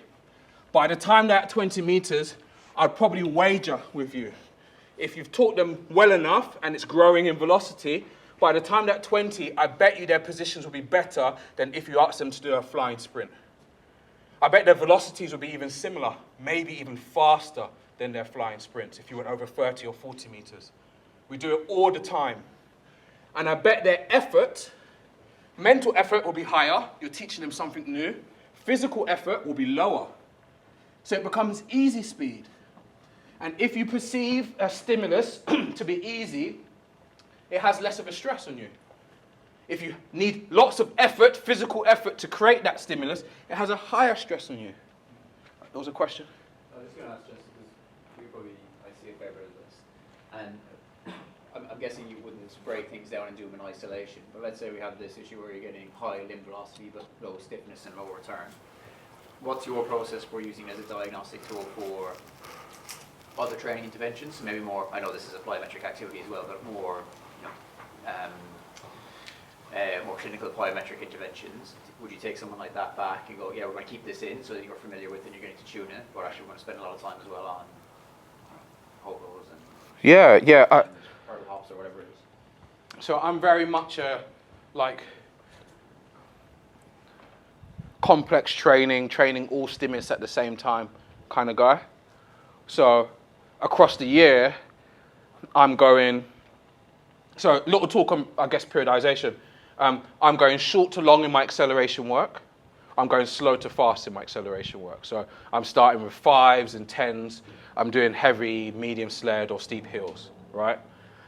By the time they're at 20 meters, I'd probably wager with you. If you've taught them well enough and it's growing in velocity, by the time they're at 20, I bet you their positions will be better than if you ask them to do a flying sprint. I bet their velocities will be even similar, maybe even faster than their flying sprints if you went over 30 or 40 meters. We do it all the time. And I bet their effort, mental effort will be higher. You're teaching them something new. Physical effort will be lower. So it becomes easy speed. And if you perceive a stimulus to be easy, it has less of a stress on you. If you need lots of effort, physical effort to create that stimulus, it has a higher stress on you. There was a question? I was just going to ask just because I see a fair bit of this. And I'm guessing you wouldn't break things down and do them in isolation. But let's say we have this issue where you're getting high limb velocity but low stiffness and low return. What's your process for using as a diagnostic tool for other training interventions? Maybe more, I know this is a plyometric activity as well, but more, more clinical plyometric interventions. Would you take someone like that back and go, yeah, we're going to keep this in so that you're familiar with it and you're going to tune it, but actually we're going to spend a lot of time as well on hobos and hurdle hops or whatever it is? So I'm very much a, complex training all stimulus at the same time kind of guy. So across the year, I'm going, so little talk on, I guess, periodization. I'm going short to long in my acceleration work. I'm going slow to fast in my acceleration work. So I'm starting with 5s and 10s. I'm doing heavy, medium sled or steep hills, right?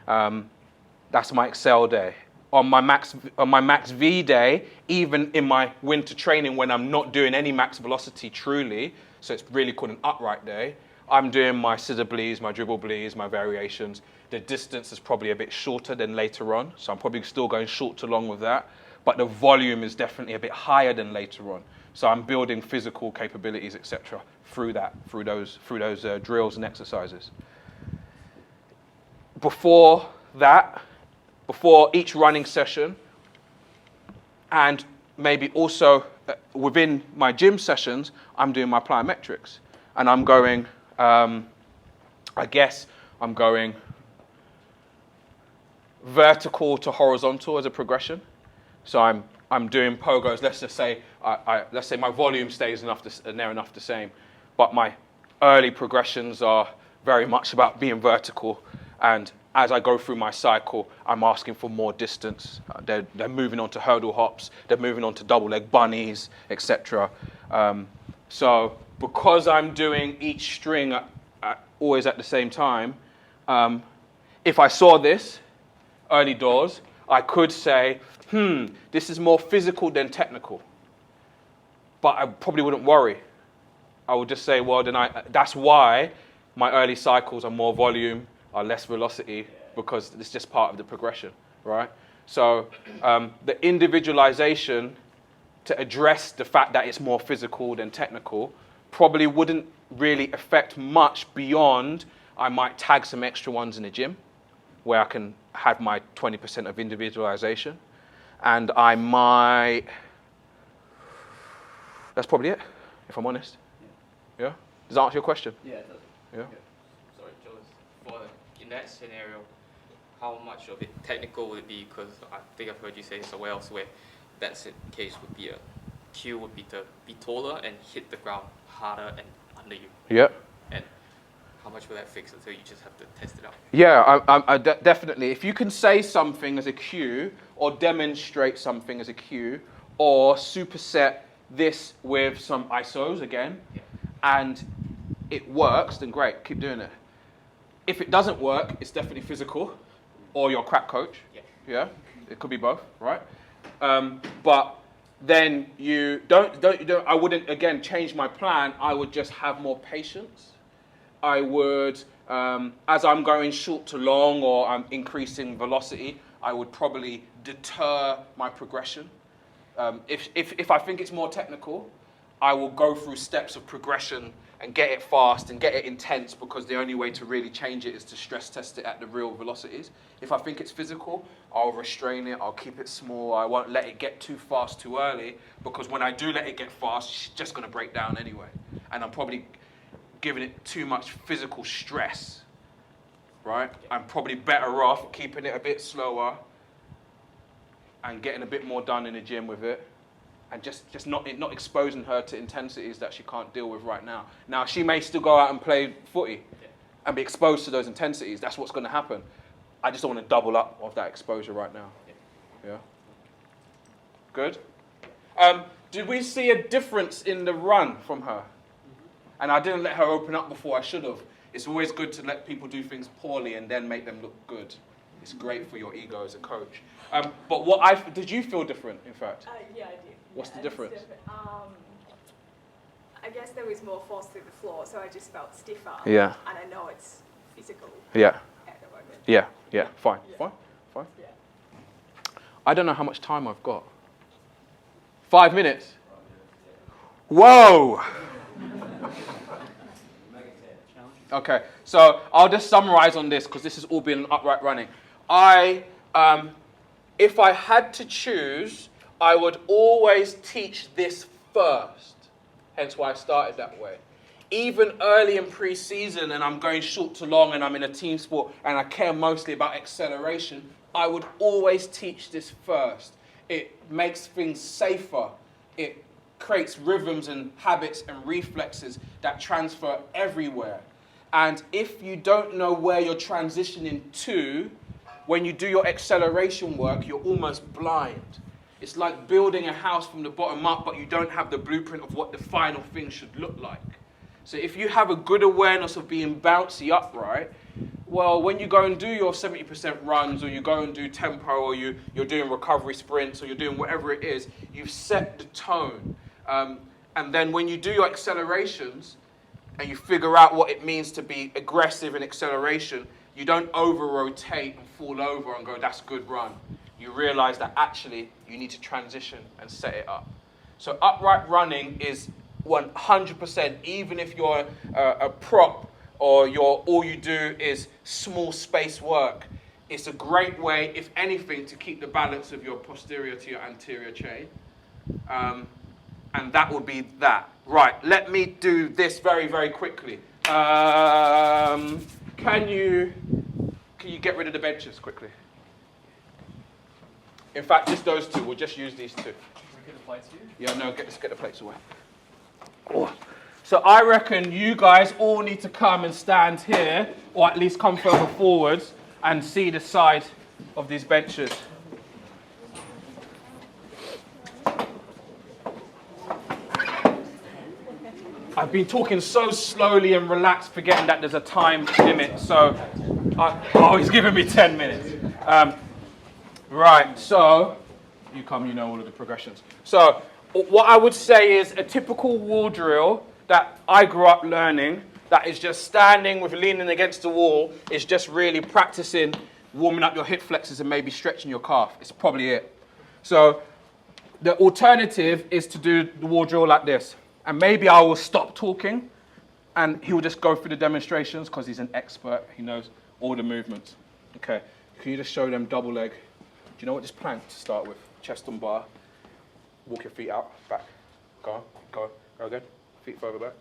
That's my excel day. On my max V day, even in my winter training when I'm not doing any max velocity truly, so it's really called an upright day, I'm doing my scissor blees, my dribble blees, my variations. The distance is probably a bit shorter than later on, so I'm probably still going short to long with that, but the volume is definitely a bit higher than later on. So I'm building physical capabilities, etc., through those drills and exercises. Before each running session, and maybe also within my gym sessions, I'm doing my plyometrics. And I'm going, I'm going vertical to horizontal as a progression. So I'm doing pogos. Let's just say let's say my volume stays near enough the same, but my early progressions are very much about being vertical. And as I go through my cycle, I'm asking for more distance. They're moving on to hurdle hops. They're moving on to double leg bunnies, etc. So because I'm doing each string always at the same time, if I saw this early doors, I could say, this is more physical than technical. But I probably wouldn't worry. I would just say, well, that's why my early cycles are more volume, are less velocity, because it's just part of the progression, right? So the individualization to address the fact that it's more physical than technical probably wouldn't really affect much beyond I might tag some extra ones in the gym where I can have my 20% of individualization. And I might, that's probably it, if I'm honest. Yeah? Does that answer your question? Yeah, it does. Yeah. Sorry, Jonas. In that scenario, how much of it technical would it be? Because I think I've heard you say somewhere else where that's the case would be a cue would be to be taller and hit the ground harder and under you. Yeah. And how much will that fix until you just have to test it out? Yeah, definitely. If you can say something as a cue or demonstrate something as a cue or superset this with some ISOs again, and it works, then great, keep doing it. If it doesn't work, it's definitely physical or your crack coach. Yeah, it could be both, right? But then you don't, I wouldn't, again, change my plan. I would just have more patience. I would, as I'm going short to long or I'm increasing velocity, I would probably deter my progression. If I think it's more technical, I will go through steps of progression and get it fast and get it intense, because the only way to really change it is to stress test it at the real velocities. If I think it's physical, I'll restrain it, I'll keep it small, I won't let it get too fast too early, because when I do let it get fast, it's just going to break down anyway. And I'm probably giving it too much physical stress, right? I'm probably better off keeping it a bit slower and getting a bit more done in the gym with it, and just not exposing her to intensities that she can't deal with right now. Now, she may still go out and play footy and be exposed to those intensities. That's what's going to happen. I just don't want to double up of that exposure right now. Yeah? Good? Did we see a difference in the run from her? And I didn't let her open up before I should have. It's always good to let people do things poorly and then make them look good. It's great for your ego as a coach. But did you feel different, in fact? Yeah, I did. What's the difference? I guess there was more force through the floor, so I just felt stiffer. Yeah. And I know it's physical. Yeah. At the moment. Yeah. Fine. Yeah. Fine. Yeah. I don't know how much time I've got. 5 minutes? Whoa! Okay, so I'll just summarize on this, because this has all been upright running. If I had to choose, I would always teach this first. Hence why I started that way. Even early in pre-season, and I'm going short to long, and I'm in a team sport, and I care mostly about acceleration, I would always teach this first. It makes things safer. It creates rhythms and habits and reflexes that transfer everywhere. And if you don't know where you're transitioning to, when you do your acceleration work, you're almost blind. It's like building a house from the bottom up, but you don't have the blueprint of what the final thing should look like. So if you have a good awareness of being bouncy upright, well, when you go and do your 70% runs, or you go and do tempo, or you're doing recovery sprints, or you're doing whatever it is, you've set the tone. And then when you do your accelerations, and you figure out what it means to be aggressive in acceleration, you don't over-rotate and fall over and go, that's a good run. You realize that actually you need to transition and set it up. So upright running is 100%, even if you're a prop or all you do is small space work, it's a great way, if anything, to keep the balance of your posterior to your anterior chain. And that would be that. Right, let me do this very, very quickly. Can you get rid of the benches quickly? In fact, just those two. We'll just use these two. Should we get the plates here? Yeah, no, let's get the plates away. Oh. So I reckon you guys all need to come and stand here, or at least come further forwards and see the side of these benches. I've been talking so slowly and relaxed, forgetting that there's a time limit. So, he's giving me 10 minutes. Right, so, you come, you know all of the progressions. So, what I would say is a typical wall drill that I grew up learning, that is just standing with leaning against the wall, is just really practicing warming up your hip flexors and maybe stretching your calf. It's probably it. So the alternative is to do the wall drill like this. And maybe I will stop talking and he will just go through the demonstrations because he's an expert. He knows all the movements. Okay, can you just show them double leg? Do you know what, just plank to start with? Chest on bar. Walk your feet out, back. Go on, go again. Feet further back.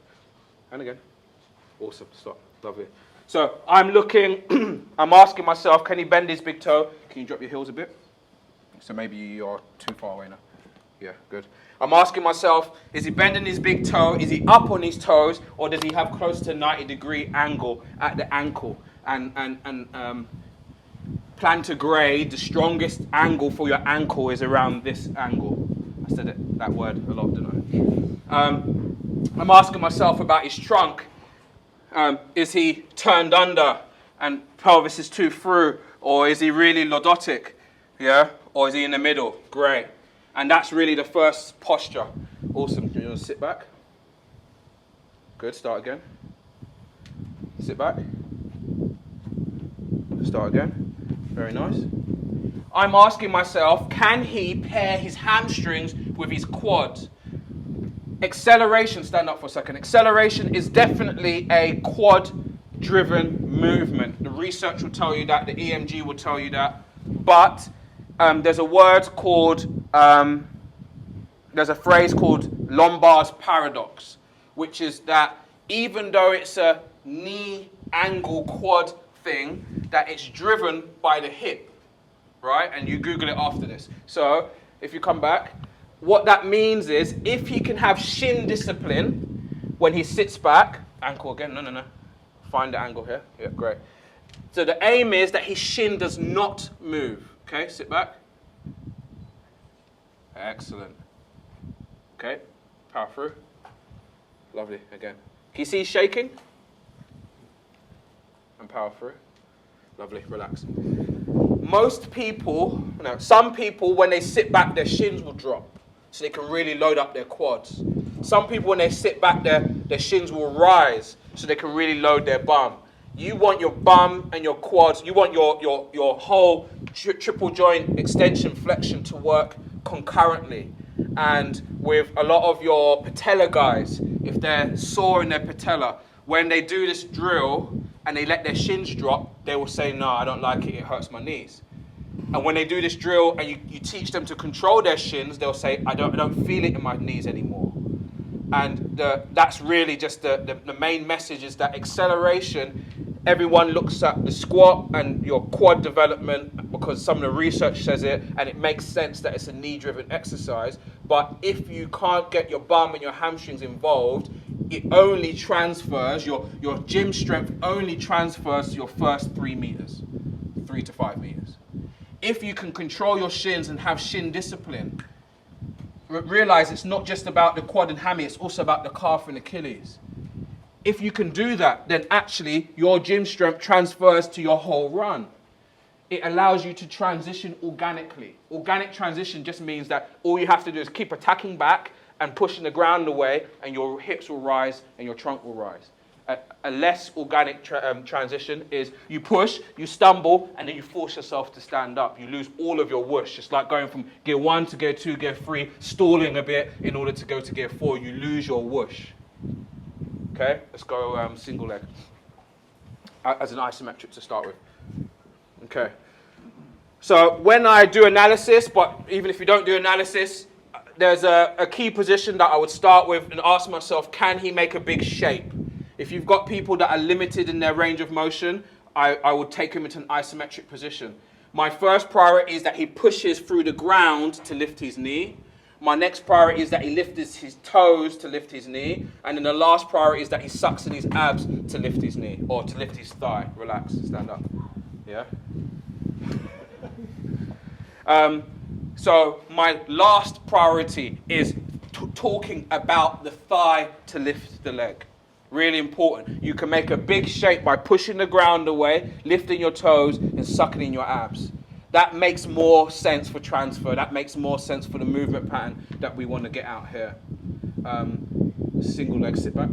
And again. Awesome, stop, lovely. So I'm looking, I'm asking myself, can he bend his big toe? Can you drop your heels a bit? So maybe you're too far away now. Yeah, good. I'm asking myself, is he bending his big toe? Is he up on his toes? Or does he have close to 90-degree angle at the ankle? And plan to grade, the strongest angle for your ankle is around this angle. I said that word a lot, didn't I? I'm asking myself about his trunk. Is he turned under and pelvis is too through? Or is he really lordotic? Yeah? Or is he in the middle? Great. And that's really the first posture. Awesome. You want to sit back? Good. Start again. Sit back. Start again. Very nice. I'm asking myself, can he pair his hamstrings with his quads? Acceleration, stand up for a second. Acceleration is definitely a quad-driven movement. The research will tell you that, the EMG will tell you that. But there's a word called, there's a phrase called Lombar's paradox, which is that even though it's a knee angle quad thing, that it's driven by the hip, right? And you Google it after this. So if you come back, what that means is if he can have shin discipline when he sits back, ankle again, no. Find the angle here. Yeah, great. So the aim is that his shin does not move. Okay, sit back. Excellent. Okay, power through. Lovely, again. Can you see he's shaking? And power through. Lovely, relax. Most people, no, some people, when they sit back, their shins will drop. So they can really load up their quads. Some people, when they sit back, their shins will rise. So they can really load their bum. You want your bum and your quads, you want your whole triple joint extension flexion to work concurrently. And with a lot of your patella guys, if they're sore in their patella, when they do this drill and they let their shins drop, they will say, no, I don't like it, it hurts my knees. And when they do this drill and you teach them to control their shins, they'll say, I don't feel it in my knees anymore. And that's really just the main message is that acceleration, everyone looks at the squat and your quad development because some of the research says it, and it makes sense that it's a knee-driven exercise. But if you can't get your bum and your hamstrings involved, it only transfers, your gym strength only transfers to your first 3 meters, 3 to 5 meters. If you can control your shins and have shin discipline, realize it's not just about the quad and hammy, it's also about the calf and Achilles. If you can do that, then actually your gym strength transfers to your whole run. It allows you to transition organically. Organic transition just means that all you have to do is keep attacking back and pushing the ground away, and your hips will rise and your trunk will rise. A less organic transition is you push, you stumble, and then you force yourself to stand up. You lose all of your whoosh. It's like going from gear 1 to gear 2, gear 3, stalling a bit in order to go to gear 4. You lose your whoosh. Okay, let's go single leg as an isometric to start with. Okay, so when I do analysis, but even if you don't do analysis, there's a key position that I would start with and ask myself, can he make a big shape? If you've got people that are limited in their range of motion, I would take him into an isometric position. My first priority is that he pushes through the ground to lift his knee. My next priority is that he lifts his toes to lift his knee. And then the last priority is that he sucks in his abs to lift his knee or to lift his thigh. Relax, stand up. Yeah? So my last priority is talking about the thigh to lift the leg. Really important. You can make a big shape by pushing the ground away, lifting your toes, and sucking in your abs. That makes more sense for transfer. That makes more sense for the movement pattern that we want to get out here. Single leg sit back.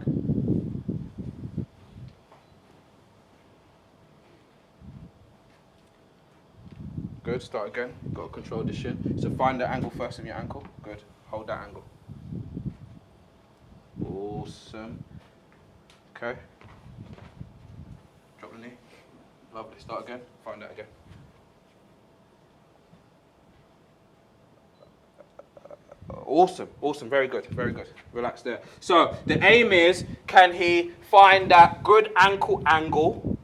Good, start again. Got to control the shin. So find the angle first in your ankle. Good, hold that angle. Awesome. Okay. Drop the knee. Lovely, start again. Find that again. Awesome, awesome, very good, very good. Relax there. So the aim is, can he find that good ankle angle,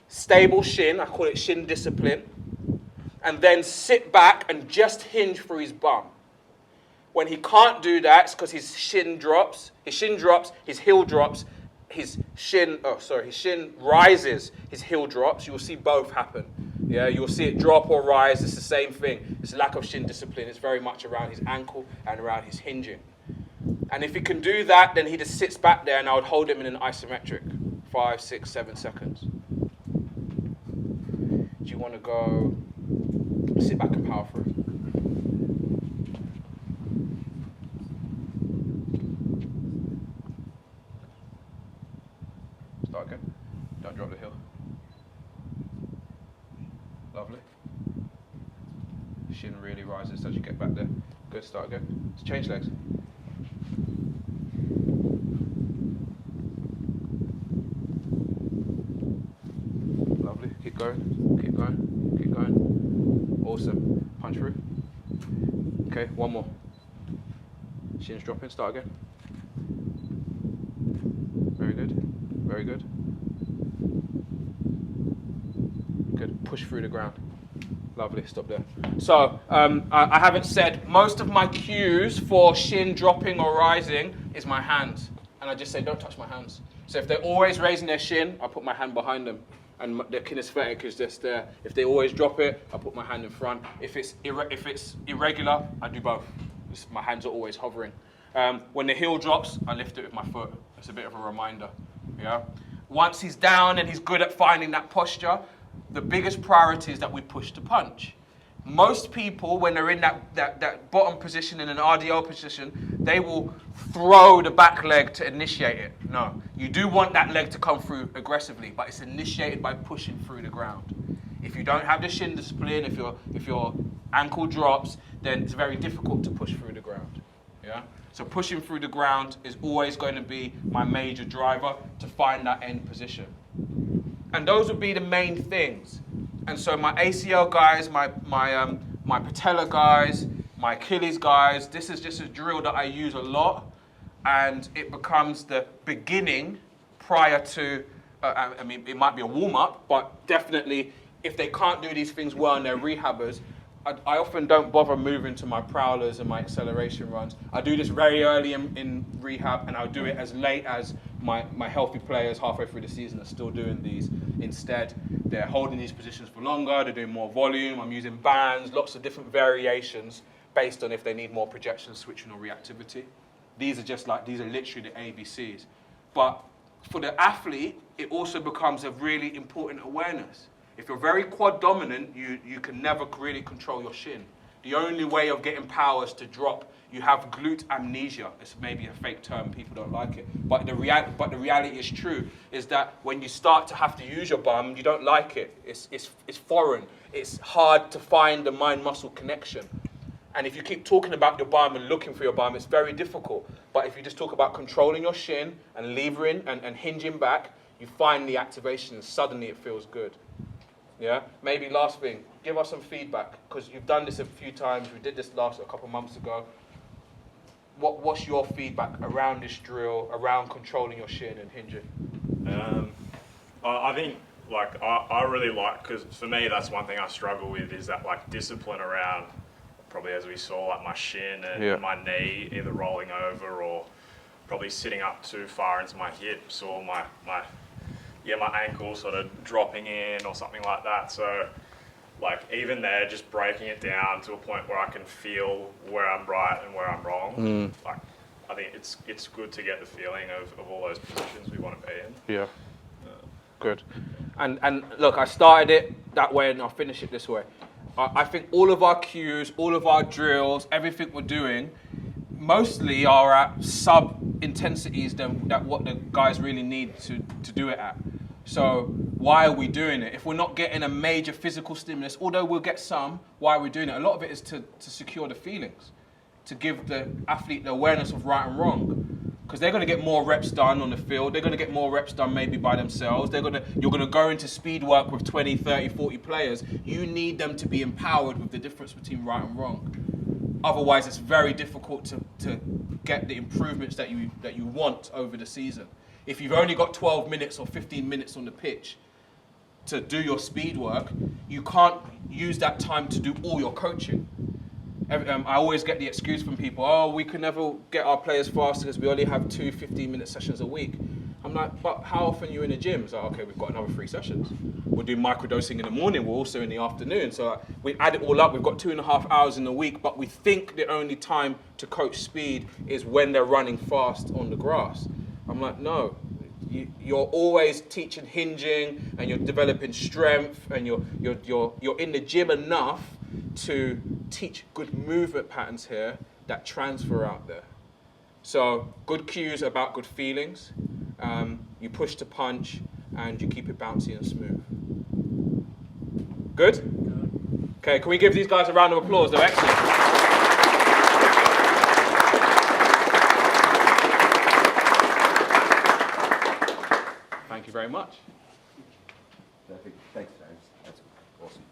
stable shin, I call it shin discipline, and then sit back and just hinge through his bum. When he can't do that, it's because his shin drops, his heel drops, his shin rises, his heel drops. You'll see both happen. Yeah, you'll see it drop or rise. It's the same thing. It's lack of shin discipline. It's very much around his ankle and around his hinging. And if he can do that, then he just sits back there and I would hold him in an isometric. 5, 6, 7 seconds. Do you want to go sit back and power through? Start again. Don't drop the heel. Lovely. Shin really rises as you get back there. Good, start again. Let's change legs. Lovely, keep going, keep going, keep going. Awesome, punch through. Okay, one more. Shin's dropping, start again. Very good, very good. Good, push through the ground. Lovely, stop there. So, I haven't said, most of my cues for shin dropping or rising is my hands. And I just say, don't touch my hands. So if they're always raising their shin, I put my hand behind them. And the kinesthetic is just there. If they always drop it, I put my hand in front. If it's irregular, I do both. My hands are always hovering. When the heel drops, I lift it with my foot. It's a bit of a reminder. Yeah. Once he's down and he's good at finding that posture, the biggest priority is that we push to punch. Most people, when they're in that bottom position, in an RDL position, they will throw the back leg to initiate it. No, you do want that leg to come through aggressively, but it's initiated by pushing through the ground. If you don't have the shin discipline, if your ankle drops, then it's very difficult to push through the ground. Yeah. So pushing through the ground is always going to be my major driver to find that end position. And those would be the main things. And so my ACL guys, my patella guys, my Achilles guys, this is just a drill that I use a lot. And it becomes the beginning prior to, I mean, it might be a warm-up, but definitely if they can't do these things well and they're rehabbers, I often don't bother moving to my prowlers and my acceleration runs. I do this very early in rehab, and I'll do it as late as my healthy players halfway through the season are still doing these. Instead, they're holding these positions for longer, they're doing more volume, I'm using bands, lots of different variations based on if they need more projection, switching, or reactivity. These are literally the ABCs. But for the athlete, it also becomes a really important awareness. If you're very quad dominant, you can never really control your shin. The only way of getting power is to drop. You have glute amnesia. It's maybe a fake term, people don't like it. But the reality is true, is that when you start to have to use your bum, you don't like it. It's foreign. It's hard to find the mind-muscle connection. And if you keep talking about your bum and looking for your bum, it's very difficult. But if you just talk about controlling your shin and levering and hinging back, you find the activation and suddenly it feels good. Yeah, maybe last thing, give us some feedback, because you've done this a few times. We did this a couple months ago. What's your feedback around this drill, around controlling your shin and hinging? I think, like, I really like, because for me, that's one thing I struggle with, is that, like, discipline around, probably as we saw, like, my shin and my knee either rolling over or probably sitting up too far into my hips, or my ankle sort of dropping in or something like that. So, like, even there, just breaking it down to a point where I can feel where I'm right and where I'm wrong. Like, I think it's good to get the feeling of all those positions we want to be in. Yeah. Good. And look, I started it that way and I'll finish it this way. I think all of our cues, all of our drills, everything we're doing, mostly are at sub-intensities than what the guys really need to do it at. So why are we doing it? If we're not getting a major physical stimulus, although we'll get some, why are we doing it? A lot of it is to secure the feelings, to give the athlete the awareness of right and wrong. Because they're going to get more reps done on the field. They're going to get more reps done maybe by themselves. You're going to go into speed work with 20, 30, 40 players. You need them to be empowered with the difference between right and wrong. Otherwise, it's very difficult to get the improvements that you want over the season. If you've only got 12 minutes or 15 minutes on the pitch to do your speed work, you can't use that time to do all your coaching. I always get the excuse from people, oh, we can never get our players faster because we only have 2 15-minute sessions a week. I'm like, but how often are you in the gym? It's like, okay, we've got another 3 sessions. We'll do microdosing in the morning, we're also in the afternoon. So we add it all up, we've got 2.5 hours in the week, but we think the only time to coach speed is when they're running fast on the grass. I'm like, no. You're always teaching hinging, and you're developing strength, and you're in the gym enough to teach good movement patterns here that transfer out there. So good cues about good feelings. You push to punch, and you keep it bouncy and smooth. Good? Okay, can we give these guys a round of applause? They're excellent. Thank you very much. Perfect. Thanks, James. That's awesome.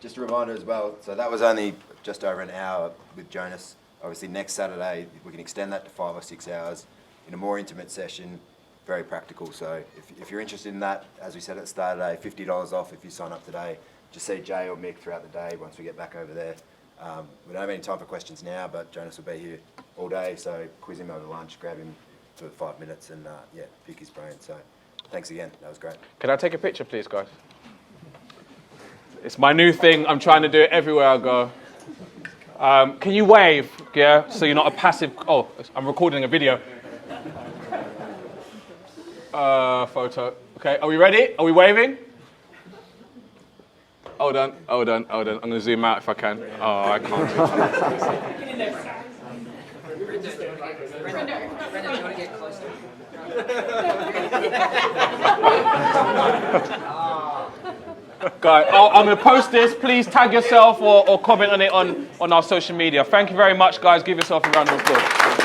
Just a reminder as well, so that was only just over an hour with Jonas. Obviously, next Saturday, we can extend that to 5 or 6 hours in a more intimate session, very practical. So if you're interested in that, as we said at the start of the day, $50 off if you sign up today. Just see Jay or Mick throughout the day once we get back over there. We don't have any time for questions now, but Jonas will be here all day, so quiz him over lunch, grab him for 5 minutes and pick his brain. So thanks again, that was great. Can I take a picture, please, guys? It's my new thing. I'm trying to do it everywhere I go. Can you wave, yeah? So you're not a passive... Oh, I'm recording a video. Photo. Okay, are we ready? Are we waving? Hold on. I'm going to zoom out if I can. Oh, I can't. Brendan, do you want to get closer? Guys, I'm going to post this. Please tag yourself or comment on it on our social media. Thank you very much, guys. Give yourself a round of applause.